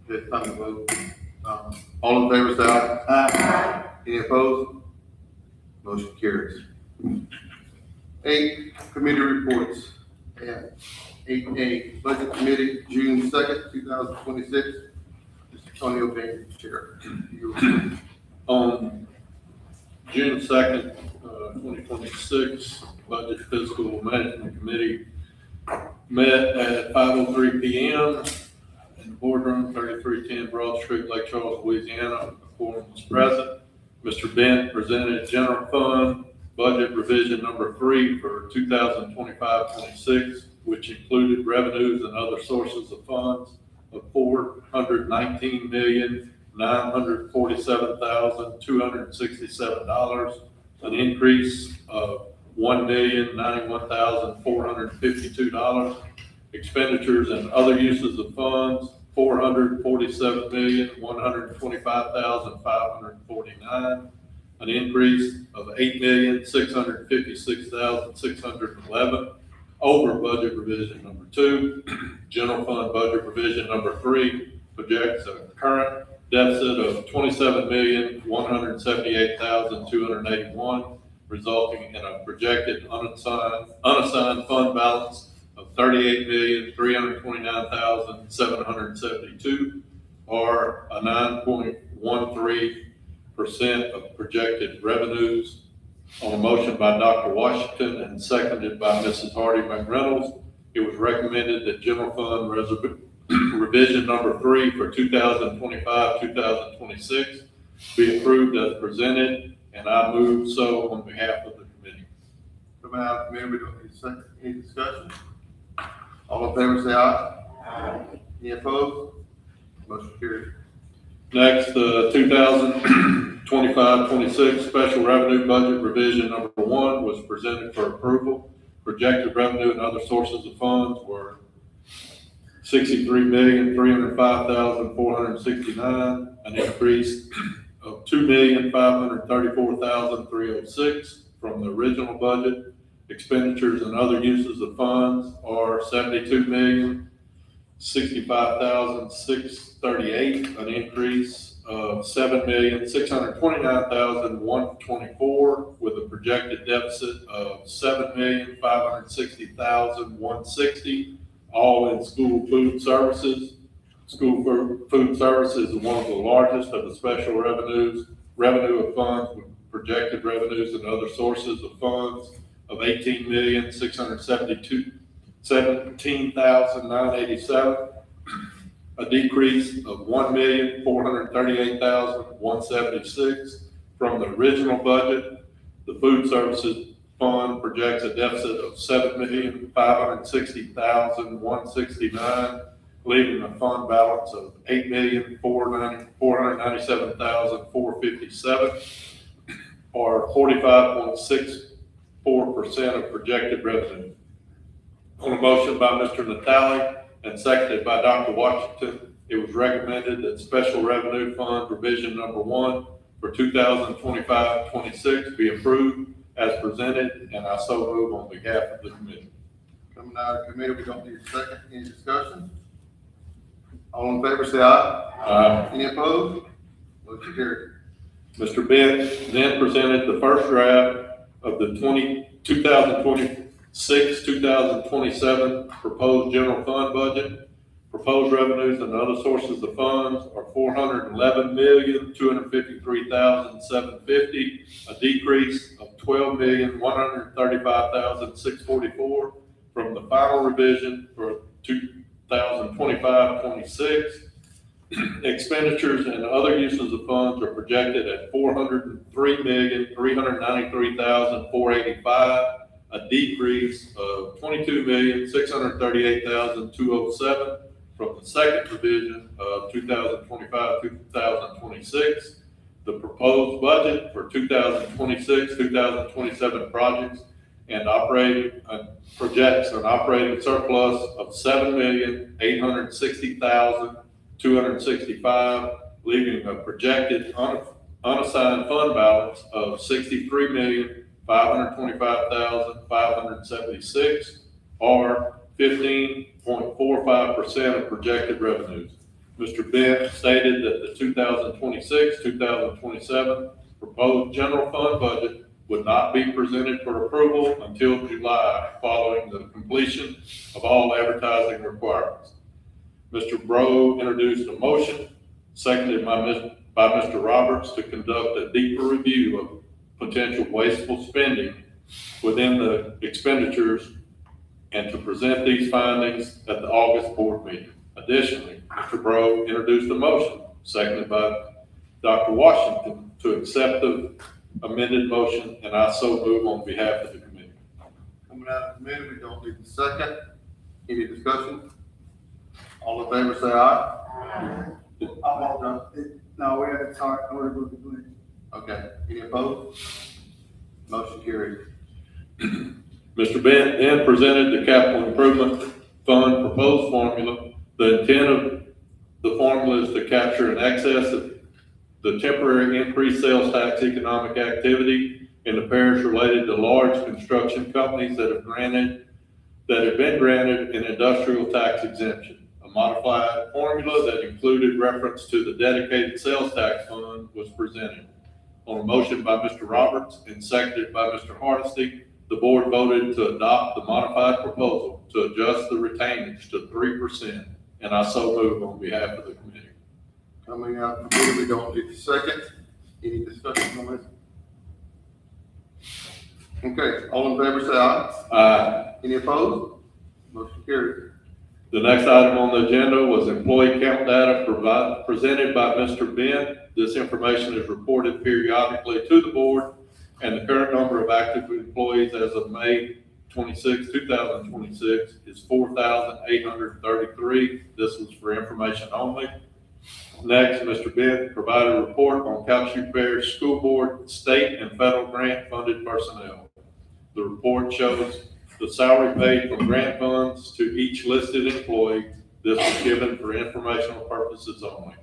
It's time to vote. All in favor, say aye. Aye. Any opposed? Motion carries. 8, committee reports. And 8A, Budget Committee, June 2nd, 2026. Mr. Tony O'Bain, Chair. On June 2nd, 2026, Budget Fiscal Management Committee met at 5:03 PM in the boardroom, 3310 Broad Street, Lake Charles, Louisiana. A quorum was present. Mr. Bent presented general fund budget revision number 3 for 2025-26, which included revenues and other sources of funds of $419,947,267, an increase of $1,091,452. Expenditures and other uses of funds, $447,125,549, an increase of $8,656,611 over budget revision number 2. General fund budget revision number 3 projects a current deficit of $27,178,281, resulting in a projected unassigned fund balance of $38,329,772, or a 9.13% of projected revenues. On a motion by Dr. Washington and seconded by Mrs. Hardy McReynolds, it was recommended that general fund revision number 3 for 2025-2026 be approved as presented, and I move so on behalf of the committee. Coming out of committee, we don't need a second. Any discussion? All in favor, say aye. Aye. Any opposed? Motion carried. Next, 2025-26 special revenue budget revision number 1 was presented for approval. Projected revenue and other sources of funds were $63,305,469, an increase of $2,534,306 from the original budget. Expenditures and other uses of funds are $72,065,638, an increase of $7,629,124, with a projected deficit of $7,560,160, all in school food services. School food services is one of the largest of the special revenue of funds, with projected revenues and other sources of funds of $18,617,987, a decrease of $1,438,176 from the original budget. The food services fund projects a deficit of $7,560,169, leaving a fund balance of $8,497,457, or 45.64% of projected revenue. On a motion by Mr. Natale and seconded by Dr. Washington, it was recommended that special revenue fund revision number 1 for 2025-26 be approved as presented, and I so move on behalf of the committee. Coming out of committee, we don't need a second. Any discussion? All in favor, say aye. Any opposed? Motion carried. Mr. Bent then presented the first draft of the 2026-2027 proposed general fund budget. Proposed revenues and other sources of funds are $411,253,750, a decrease of $12,135,644 from the final revision for 2025-26. Expenditures and other uses of funds are projected at $403,393,485, a decrease of $22,638,207 from the second revision of 2025-2026. The proposed budget for 2026-2027 projects and projects an operating surplus of $7,860,265, leaving a projected unassigned fund balance of $63,525,576, or 15.45% of projected revenues. Mr. Bent stated that the 2026-2027 proposed general fund budget would not be presented for approval until July, following the completion of all advertising requirements. Mr. Bro introduced a motion, seconded by Mr. Roberts, to conduct a deeper review of potential wasteful spending within the expenditures and to present these findings at the August board meeting. Additionally, Mr. Bro introduced a motion, seconded by Dr. Washington, to accept the amended motion, and I so move on behalf of the committee. Coming out of committee, we don't need a second. Any discussion? All in favor, say aye. No, we have to talk, order to go to. Okay, any opposed? Motion carried. Mr. Bent then presented the capital improvement fund proposed formula. The intent of the formula is to capture an excess of the temporary increased sales tax economic activity in the parish related to large construction companies that have been granted an industrial tax exemption. A modified formula that included reference to the dedicated sales tax fund was presented. On a motion by Mr. Roberts and seconded by Mr. Hardesty, the board voted to adopt the modified proposal to adjust the retainage to 3%, and I so move on behalf of the committee. Coming out of committee, we don't need a second. Any discussion on this? Okay, all in favor, say aye. Any opposed? Motion carried. The next item on the agenda was employee count data presented by Mr. Ben. This information is reported periodically to the board, and the current number of active employees as of May 26, 2026 is 4,833. This was for information only. Next, Mr. Ben provided a report on Calcasieu Parish School Board, state and federal grant funded personnel. The report shows the salary paid from grant funds to each listed employee. This was given for informational purposes only.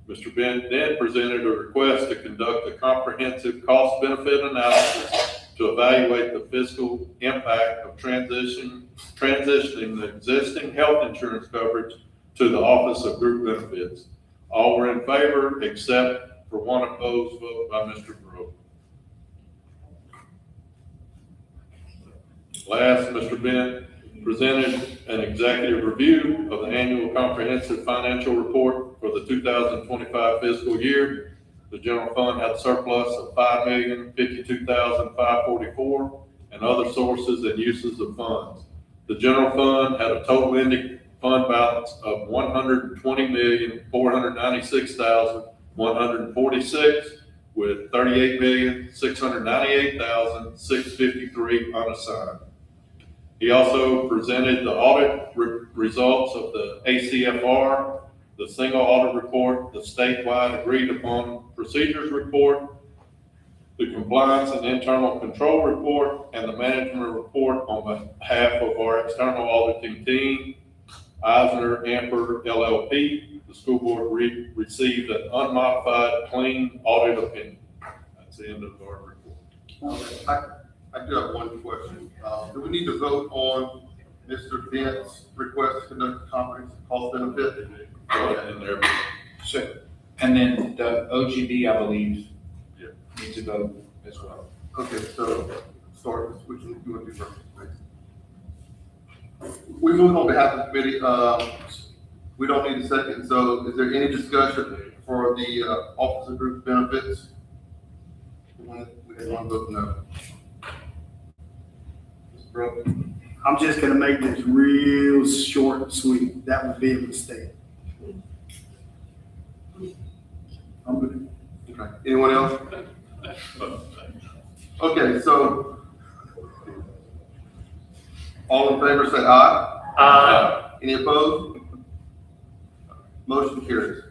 Mr. Ben then presented a request to conduct a comprehensive cost-benefit analysis to evaluate the fiscal impact of transitioning the existing health insurance coverage to the Office of Group Benefits. All were in favor except for one opposed vote by Mr. Breaux. Last, Mr. Ben presented an executive review of the annual comprehensive financial report for the 2025 fiscal year. The general fund had a surplus of $5,052,544 and other sources and uses of funds. The general fund had a total ending fund balance of $120,496,146 with $38,698,653 unassigned. He also presented the audit results of the ACFR, the single audit report, the statewide agreed upon procedures report, the compliance and internal control report, and the management report on behalf of our external auditing team, Eisner Amper LLP. The school board received an unmodified, clean audit opinion. That's the end of our report. I do have one question. Do we need to vote on Mr. Bent's request to conduct a comprehensive cost benefit? In there. So, and then the OGB, I believe, needs to vote as well. Okay, so start with which one you want to do first, please. We move on behalf of the committee. We don't need a second, so is there any discussion for the Office of Group Benefits? We have one vote no. Mr. Brooks? I'm just gonna make this real short and sweet. That would be a mistake. I'm good. Okay, anyone else? Okay, so all in favor say aye. Any opposed? Motion carries.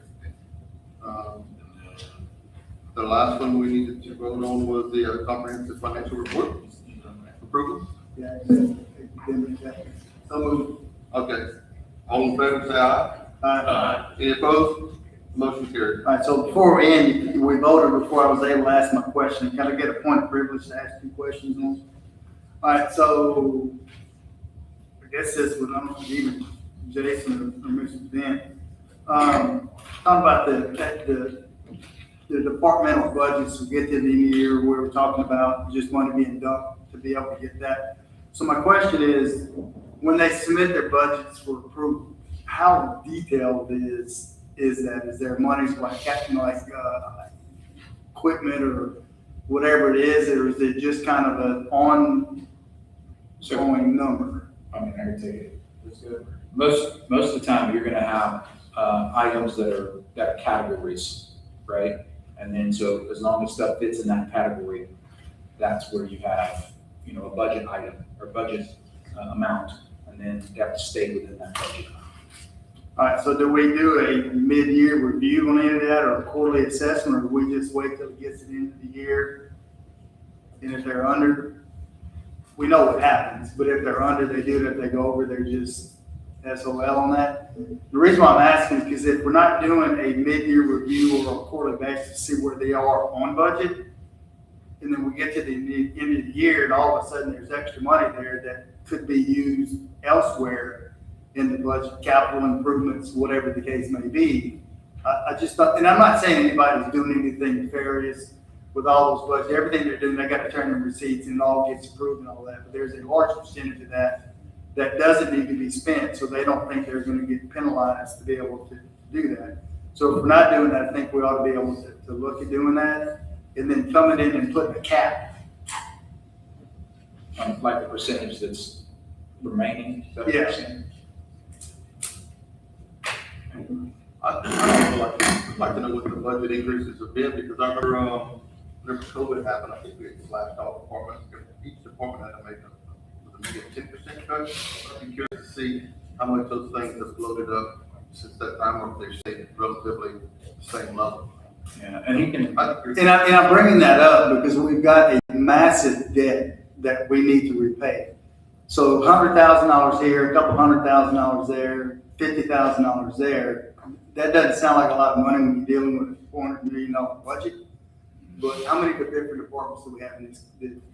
The last one we needed to vote on was the comprehensive financial report approval. Yeah, so moved. Okay, all in favor say aye. Any opposed? Motion carries. All right, so before we end, we voted before I was able to ask my question. Can I get a point of privilege to ask two questions now? All right, so I guess this was, I don't know, either Jason or Mr. Ben. Talking about the the departmental budgets, we get to the end of the year, we were talking about just money being dumped to be able to get that. So my question is, when they submit their budgets for approval, how detailed is that? Is there money like, equipment or whatever it is, or is it just kind of an ongoing number? I mean, I can take it. That's good. Most of the time, you're gonna have, items that are categories, right? And then, so as long as stuff fits in that category, that's where you have, you know, a budget item or budget, amount, and then you have to stay within that budget. All right, so do we do a mid-year review on any of that, or a quarterly assessment, or do we just wait till it gets to the end of the year? And if they're under, we know what happens, but if they're under, they do it. If they go over, they're just SOL on that. The reason why I'm asking is because if we're not doing a mid-year review or a quarterly basis to see where they are on budget, and then we get to the end of the year and all of a sudden there's extra money there that could be used elsewhere in the budget, capital improvements, whatever the case may be. I just thought, and I'm not saying anybody's doing anything nefarious with all those budgets. Everything they're doing, they got to turn in receipts and it all gets approved and all that. But there's a large percentage of that doesn't need to be spent, so they don't think they're going to get penalized to be able to do that. So if we're not doing that, I think we ought to be able to look at doing that and then coming in and putting a cap. Like the percentage that's remaining, is that what you're saying? I'd like to know what the budget increases have been, because I remember, whenever COVID happened, I think we had slashed all departments, each department had to make maybe a 10% cut. I'd be curious to see how much those things have floated up since that time, or if they've stayed relatively the same level. Yeah, and he can, And I'm bringing that up because we've got a massive debt that we need to repay. So $100,000 here, a couple $100,000 there, $50,000 there. That doesn't sound like a lot of money when you're dealing with a $400 million budget. But how many different departments do we have in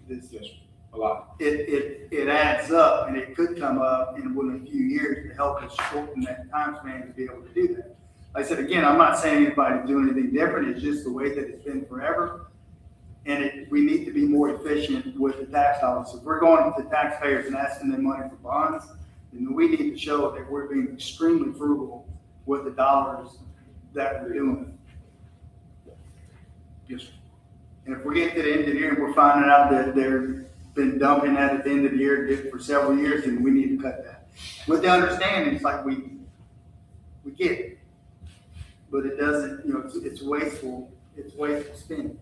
this? yes, a lot. It adds up, and it could come up in within a few years to help us shorten that time span to be able to do that. Like I said, again, I'm not saying anybody's doing anything different. It's just the way that it's been forever. And we need to be more efficient with the tax dollars. If we're going to taxpayers and asking them money for bonds, then we need to show that we're being extremely frugal with the dollars that we're doing. Yes. And if we get to the end of the year and we're finding out that they've been dumping that at the end of the year for several years, then we need to cut that. With the understanding, it's like we get it. But it doesn't, you know, it's wasteful spending.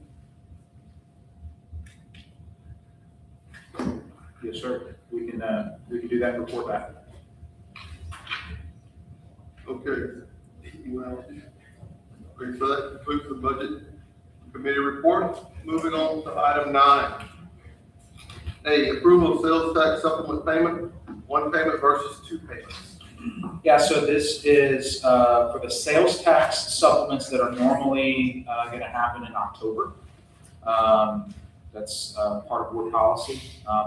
Yes, sir. We can do that and report back. Okay. Well, okay, so that concludes the budget committee report. Moving on to item 9. A, approval of sales tax supplement payment, 1 payment versus 2 payments. Yeah, so this is for the sales tax supplements that are normally going to happen in October. That's part of board policy.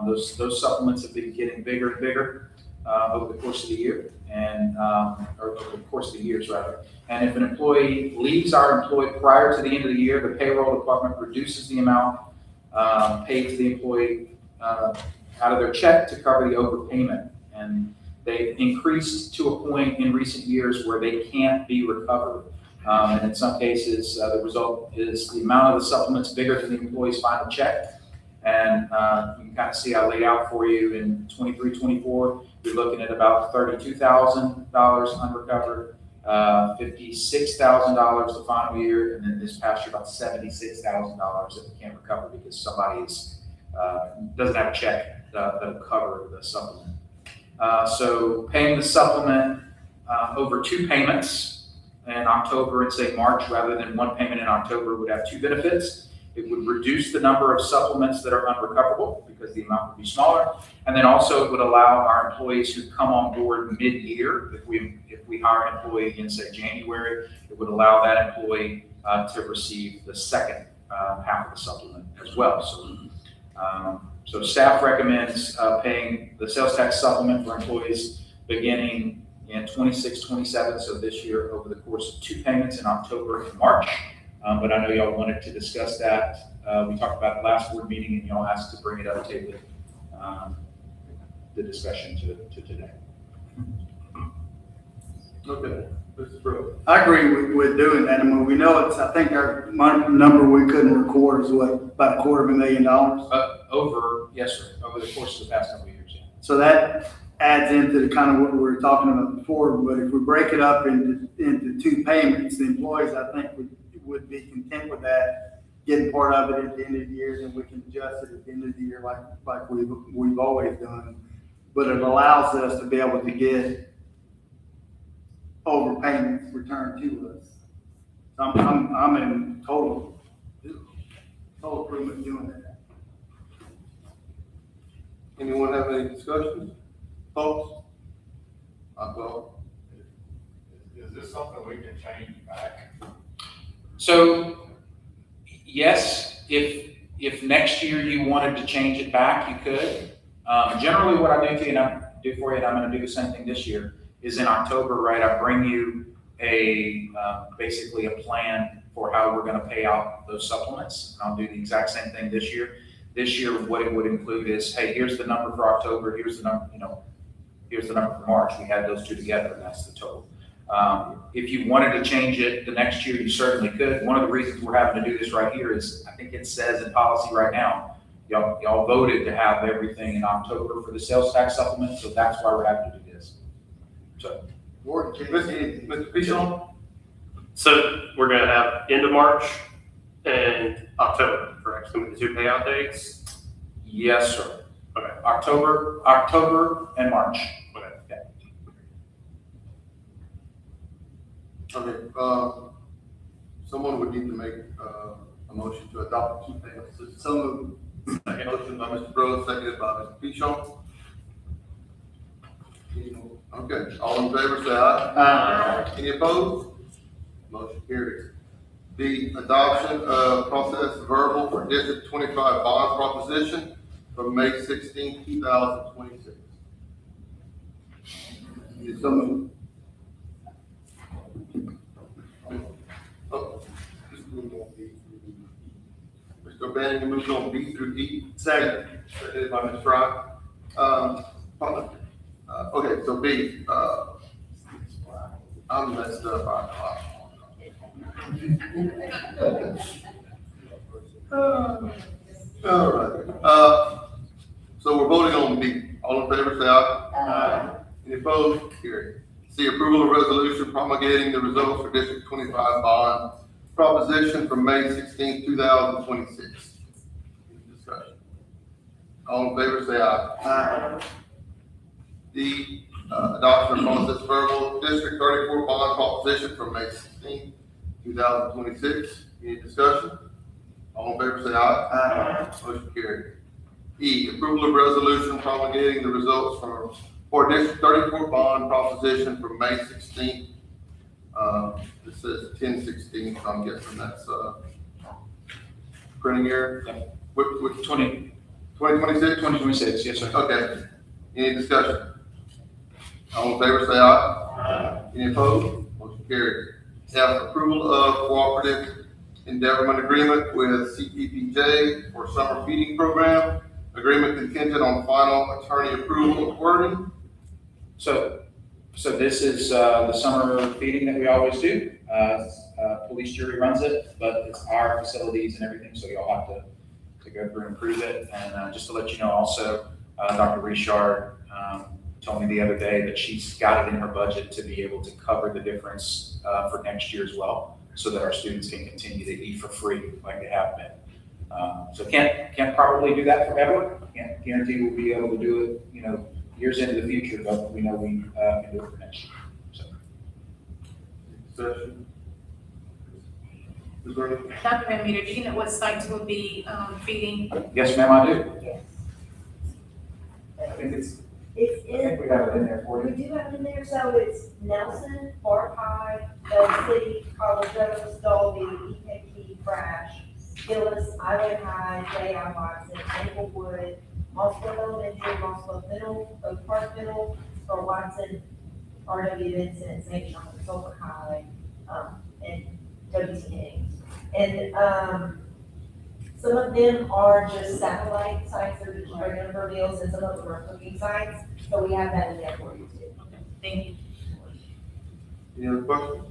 Those supplements have been getting bigger and bigger over the course of the year, and or over the course of the years rather. And if an employee leaves our employee prior to the end of the year, the payroll department reduces the amount paid to the employee out of their check to cover the overpayment. And they've increased to a point in recent years where they can't be recovered. And in some cases, the result is the amount of the supplements bigger than the employee's final check. And you can kind of see I laid out for you in 23-24, you're looking at about $32,000 unrecovered, $56,000 the final year, and then this past year about $76,000 that we can't recover because somebody doesn't have a check that'll cover the supplement. So paying the supplement over 2 payments in October and say March rather than 1 payment in October would have 2 benefits. It would reduce the number of supplements that are unrecoverable because the amount would be smaller. And then also it would allow our employees who come on board mid-year, if we hire an employee in say January, it would allow that employee to receive the second half of the supplement as well. So staff recommends paying the sales tax supplement for employees beginning in 26-27, so this year over the course of 2 payments in October and March. But I know y'all wanted to discuss that. We talked about it last board meeting and y'all asked to bring it up, table it, the discussion to today. Okay, Mr. Brooks. I agree with doing that. I mean, we know I think our number we couldn't record is what, about $250,000? Yes, sir, over the course of the past couple of years, yeah. So that adds into the kind of what we were talking about before, but if we break it up into two payments, the employees, I think, would be content with that, getting part of it at the end of the year, and we can adjust it at the end of the year like we've always done. But it allows us to be able to get overpayments returned to us. So I'm in total agreement doing that. Anyone have any discussions? Folks? Well, Is this something we can change back? So, yes, if next year you wanted to change it back, you could. Generally what I do for you, and I'm gonna do the same thing this year, is in October, right, I bring you basically a plan for how we're gonna pay out those supplements. I'll do the exact same thing this year. This year, what it would include is, hey, here's the number for October, here's the number, here's the number for March. We had those two together, and that's the total. If you wanted to change it the next year, you certainly could. One of the reasons we're having to do this right here is, I think it says in policy right now, y'all voted to have everything in October for the sales tax supplement, so that's why we're having to do this. So, Mr. Pichon? So we're gonna have end of March and October, correct? Gonna be the two payout dates? yes, sir. Okay. October and March. Okay. Okay, someone would need to make, a motion to adopt the two payments. So Motion by Mr. Brose, seconded by Mr. Pichon. Okay, all in favor, say aye. Any opposed? Motion carries. The adoption of process verbal for District 25 bond proposition from May 16, 2026. So moved. Oh, Mr. O'Bannon, moves on B through E. Second. Seconded by Ms. Fry. Okay, so B, I'm messed up. All right, so we're voting on B. All in favor, say aye. Any opposed? Carried. C, approval of resolution promulgating the results for District 25 bond proposition from May 16, 2026. Any discussion? All in favor, say aye. D, adoption of process verbal District 34 bond proposition from May 16, 2026. Any discussion? All in favor, say aye. Motion carried. E, approval of resolution promulgating the results for District 34 bond proposition from May 16th. This says 10/16, so I'm guessing that's, printing error. Yep. Which 2026, 2026? yes, sir. Okay. Any discussion? All in favor, say aye. Any opposed? Motion carried. F, approval of cooperative endeavorment agreement with CPPJ for summer feeding program. Agreement contingent on final attorney approval of wording. So this is the summer feeding that we always do. Police jury runs it, but it's our facilities and everything, so you'll have to go through and approve it. And just to let you know also, Dr. Richard told me the other day that she's got it in her budget to be able to cover the difference for next year as well, so that our students can continue to eat for free like they have been. So can't probably do that forever. Can't guarantee we'll be able to do it, years into the future, but we know we can do it for next year. So. Discussion. Dr. Van Meter, do you know what sites will be feeding? Yes, ma'am, I do. Yes. I think It's we have it in there for we you. do have it in there, so it's Nelson, Park High, Bell City, Carlos Jones, Dolby, EKT, Crash, Gillis, Island High, J.I. Watson, Englewood, Mossville Elementary, Mossville Middle, Oak Park Middle, Star Watson, R.W. Vincent, St. John, Sulphur High, and W.C. Higgs. And, some of them are just satellite sites, they're just regular meals, and some of them are cooking sites, so we have that in there for you too. Thank you. Any other questions?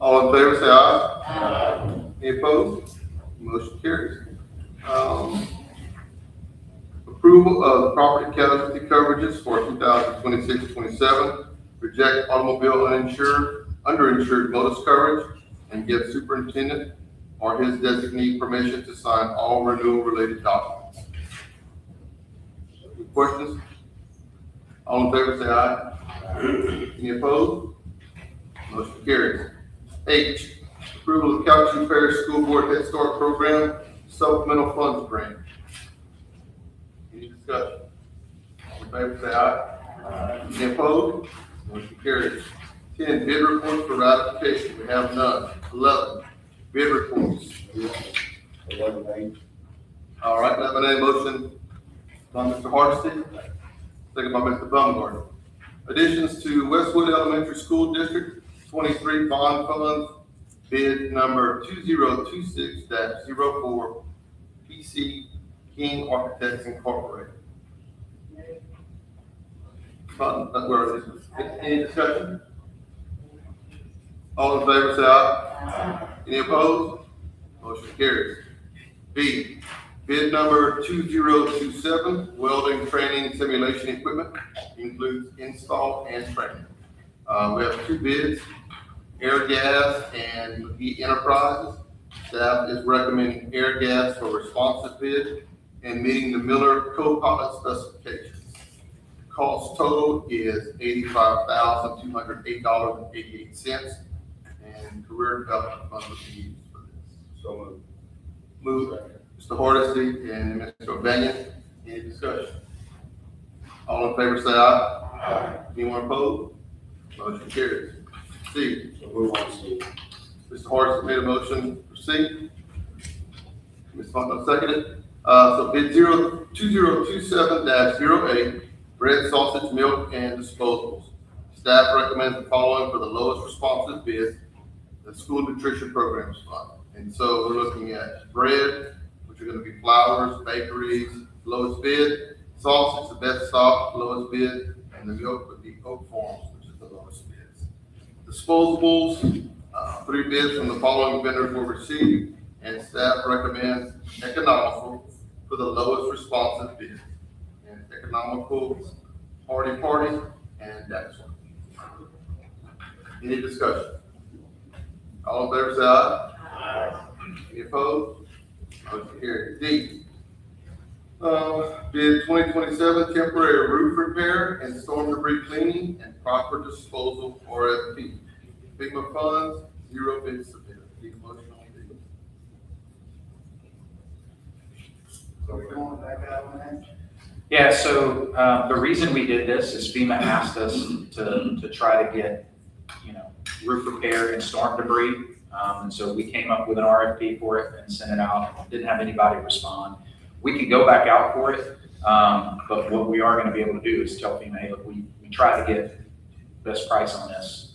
All in favor, say aye. Any opposed? Motion carries. Approval of property casualty coverages for 2026-27. Reject automobile underinsured motorist coverage, and give superintendent or his designee permission to sign all renewal-related documents. Any questions? All in favor, say aye. Any opposed? Motion carries. H, approval of Calhoun Parish School Board Head Start Program Supplemental Funds Grant. Any discussion? All in favor, say aye. Any opposed? Motion carries. 10, bid reports for ratification. We have none. 11, bid reports. 11A. All right, 11A motion by Mr. Hardesty, second by Mr. Baumgartner. Additions to Westwood Elementary School District 23 bond funds, bid number 2026-04, PC King Architects Incorporated. Where are these? Any discussion? All in favor, say aye. Any opposed? Motion carries. B, bid number 2027, welding training simulation equipment, includes install and training. We have two bids, Air Gas and McGee Enterprises. Staff is recommending Air Gas for responsive bid and meeting the Miller co-pilot specifications. Cost total is $85,208.88, and career development fund will be used for this. So move, Mr. Hardesty and Mr. O'Banion. Any discussion? All in favor, say aye. Anyone opposed? Motion carries. C, Mr. Hardesty made a motion for C. Ms. Fontenot seconded. So bid 2027-08, bread, sausage, milk, and disposables. Staff recommends the following for the lowest responsive bid, the School Nutrition Programs Fund. And so we're looking at bread, which are going to be flours, bakeries, lowest bid, sausage, the best stock, lowest bid, and the milk would be Oak Farms, which is the lowest bids. Disposables, 3 bids from the following vendors were received, and staff recommends Economical for the lowest responsive bid. And Economical, Party, and Daxon. Any discussion? All in favor, say aye. Any opposed? Motion carries. D, bid 2027 temporary roof repair and storm debris cleaning and proper disposal RFP. FEMA funds, 0 bids submitted. Need a motion on these? So we're going back out on that? Yeah, so the reason we did this is FEMA asked us to try to get, roof repair and storm debris. And so we came up with an RFP for it and sent it out. Didn't have anybody respond. We can go back out for it, but what we are going to be able to do is tell FEMA, hey, look, we try to get best price on this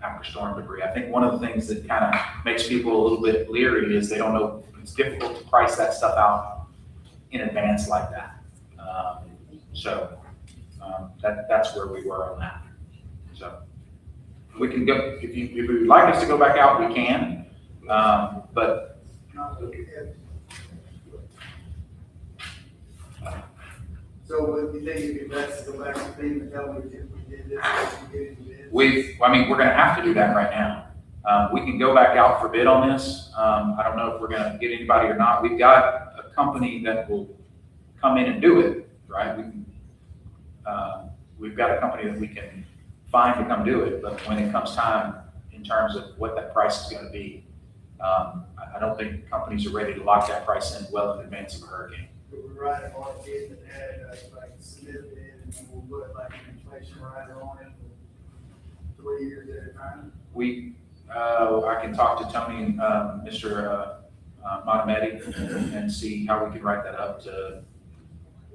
after storm debris. I think one of the things that kind of makes people a little bit leery is they don't know, it's difficult to price that stuff out in advance like that. That's where we were on that. So we can go, if you would like us to go back out, we can, but So would you think it'd be best to go back to FEMA and tell them if we did this, we did this? we're gonna have to do that right now. We can go back out for bid on this. I don't know if we're gonna get anybody or not. We've got a company that will come in and do it, right? We've got a company that we can find to come do it, but when it comes time in terms of what that price is gonna be, I don't think companies are ready to lock that price in well in advance of a hurricane. Could we write a hard bid that had, like, submitted it, and then we'll put like an inflation rider on it for 3 years at a time? I can talk to Tony and Mr. Monametti and see how we can write that up to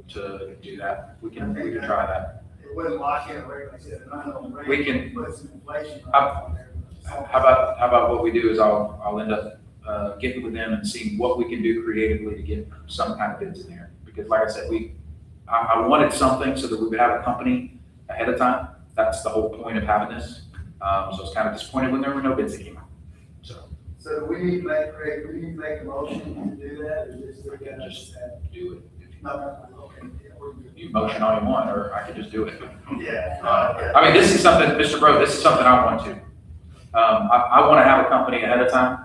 do that. We can try that. It wouldn't lock in a rate, like I said, an unknown rate. We can- Put some inflation How- on there. How about what we do is I'll end up getting with them and seeing what we can do creatively to get some kind of bids in there. Because like I said, I wanted something so that we would have a company ahead of time. That's the whole point of having this. So I was kind of disappointed when there were no bids that came out. So do we need to make, Craig, do we need to make a motion to do that, or just look at Just it? do it. If No, okay, yeah, we're good. you motion all you want, or I could just do it. Yeah. I mean, this is something, Mr. Bro, this is something I want to. I want to have a company ahead of time,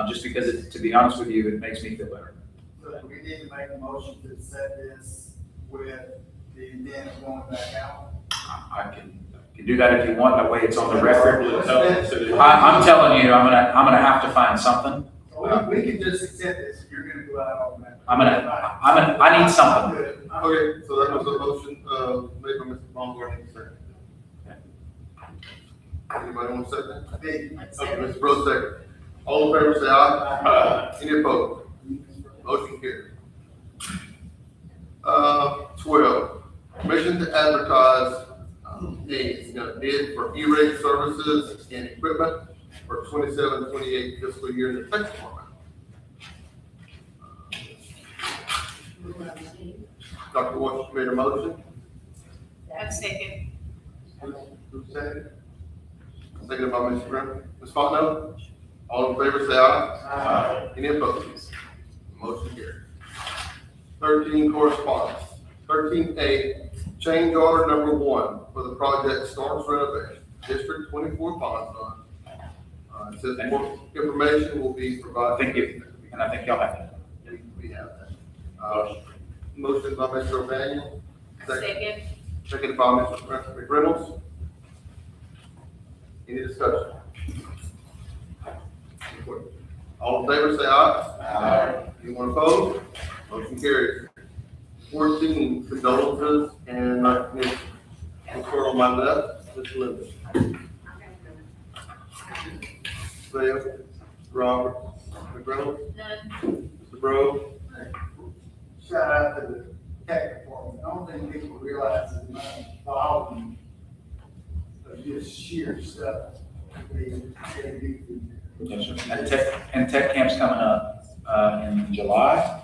just because to be honest with you, it makes me feel better. So we need to make a motion to set this with the intent of going back out. I can do that if you want, that way it's on the record. So I'm telling you, I'm gonna have to find something. we can just accept this, you're gonna go out on that. I need something. Okay, so that was a motion, made by Mr. Baumgartner, second. Anybody want a second? Okay, Mr. Rose, second. All in favor, say aye. Any opposed? Motion carried. 12, permission to advertise, bid for E-rate services and equipment for 27-28 fiscal year in the tech department. Dr. Washington made a motion. I'll second. Who's second? Seconded by Mr. Grimm. Ms. Fontenot? All in favor, say aye. Any opposed? Motion carried. 13, correspondence. 13A, change order number 1 for the project Starks renovation, District 24 Pond Fund. It says more information will be provided. Thank you, and I think y'all have that. We have that. Motion by Mr. O'Daniel, Second. seconded by Mr. McReynolds. Any discussion? All in favor, say aye. Anyone opposed? Motion carries. 14, condolences and recognition. We'll start on my left, Mr. Linda. Sam, Robert, McReynolds, None. Mr. Bro. Shout out to the tech department, I don't think people realize the amount of volume of just sheer stuff they do. Yes, sir. And tech camp's coming up, in July.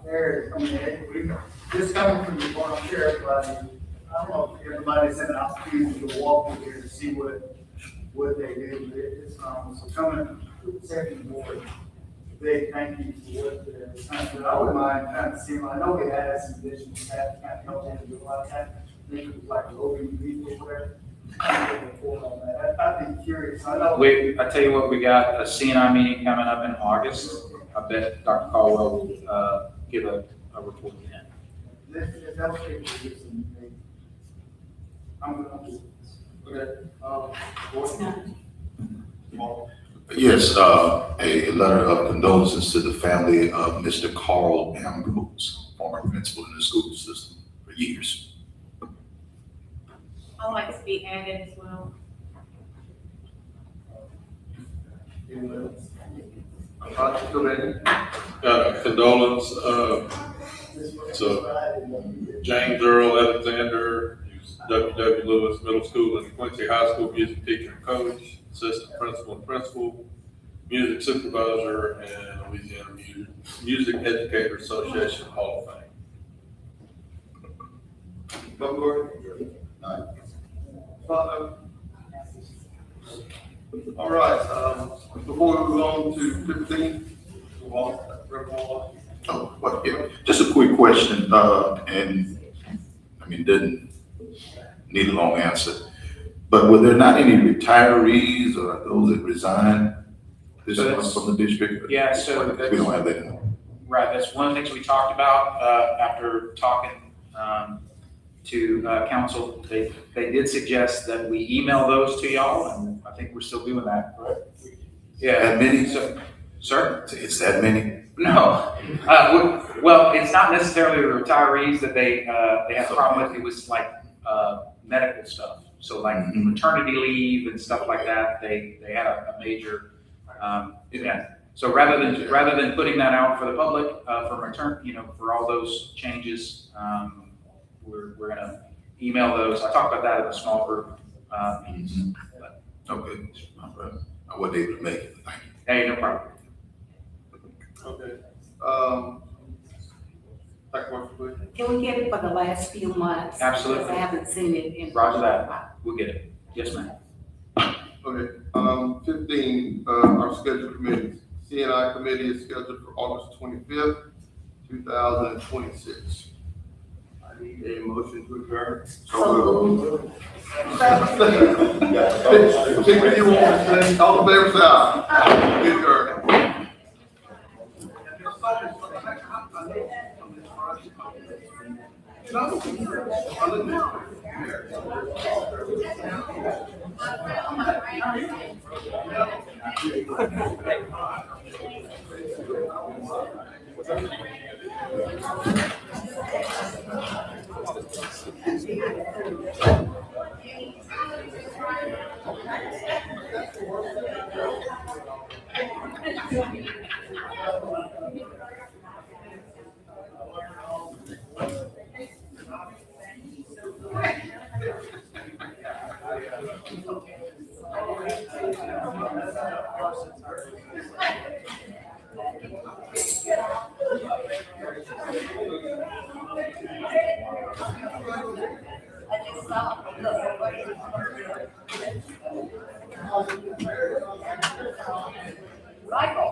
There, I mean, just coming from the volunteer, everybody, I don't know if everybody's had an opportunity to walk through there to see what they do, but it's, so coming to the second board, big thank you for what they're, I wouldn't mind kind of seeing, I know we had some additional staff, kind of help them do a lot of that, I think it was like loading people or whatever. I'd be curious, I know. I tell you what, we got a CNI meeting coming up in August. I bet Dr. Caldwell will, give a report then. This okay with this, I'm gonna. Okay. Yes, a letter of condolences to the family of Mr. Carl Ambrose, former principal in the school system for years. I'd like to be added as well. Condolence, so James Earl Alexander, W.W. Lewis Middle School and Quincy High School music teacher and coach, assistant principal and principal, music supervisor, and Louisiana Music Educator Association Hall of Fame. All right, before we move on to 15, Oh, well, yeah, just a quick question, and I mean, didn't need a long answer. But were there not any retirees or those that resigned this So month from the district? Yeah, so We don't have that in there. Right, that's one of the things we talked about, after talking, to, council. They did suggest that we email those to y'all, and I think we're still doing that, correct? Yeah. That many? So, sir? It's that many? No, well, it's not necessarily the retirees that they had a problem with, it was like, medical stuff. So like maternity leave and stuff like that, they had a major, event. So rather than putting that out for the public, for all those changes, we're gonna email those. I talked about that in a small group, meetings. Okay, I wasn't able to make it, thank you. Hey, no problem. Okay. Second motion, please. Can we get it for the last few months? Absolutely. Because I haven't seen it in. Roger that. We'll get it. Yes, ma'am. Okay, 15, our scheduled committees. CNI committee is scheduled for August 25th, 2026. I need a motion to adjourn. Pick what you want, Mr. Lynn. All in favor, say aye. We adjourn. Michael.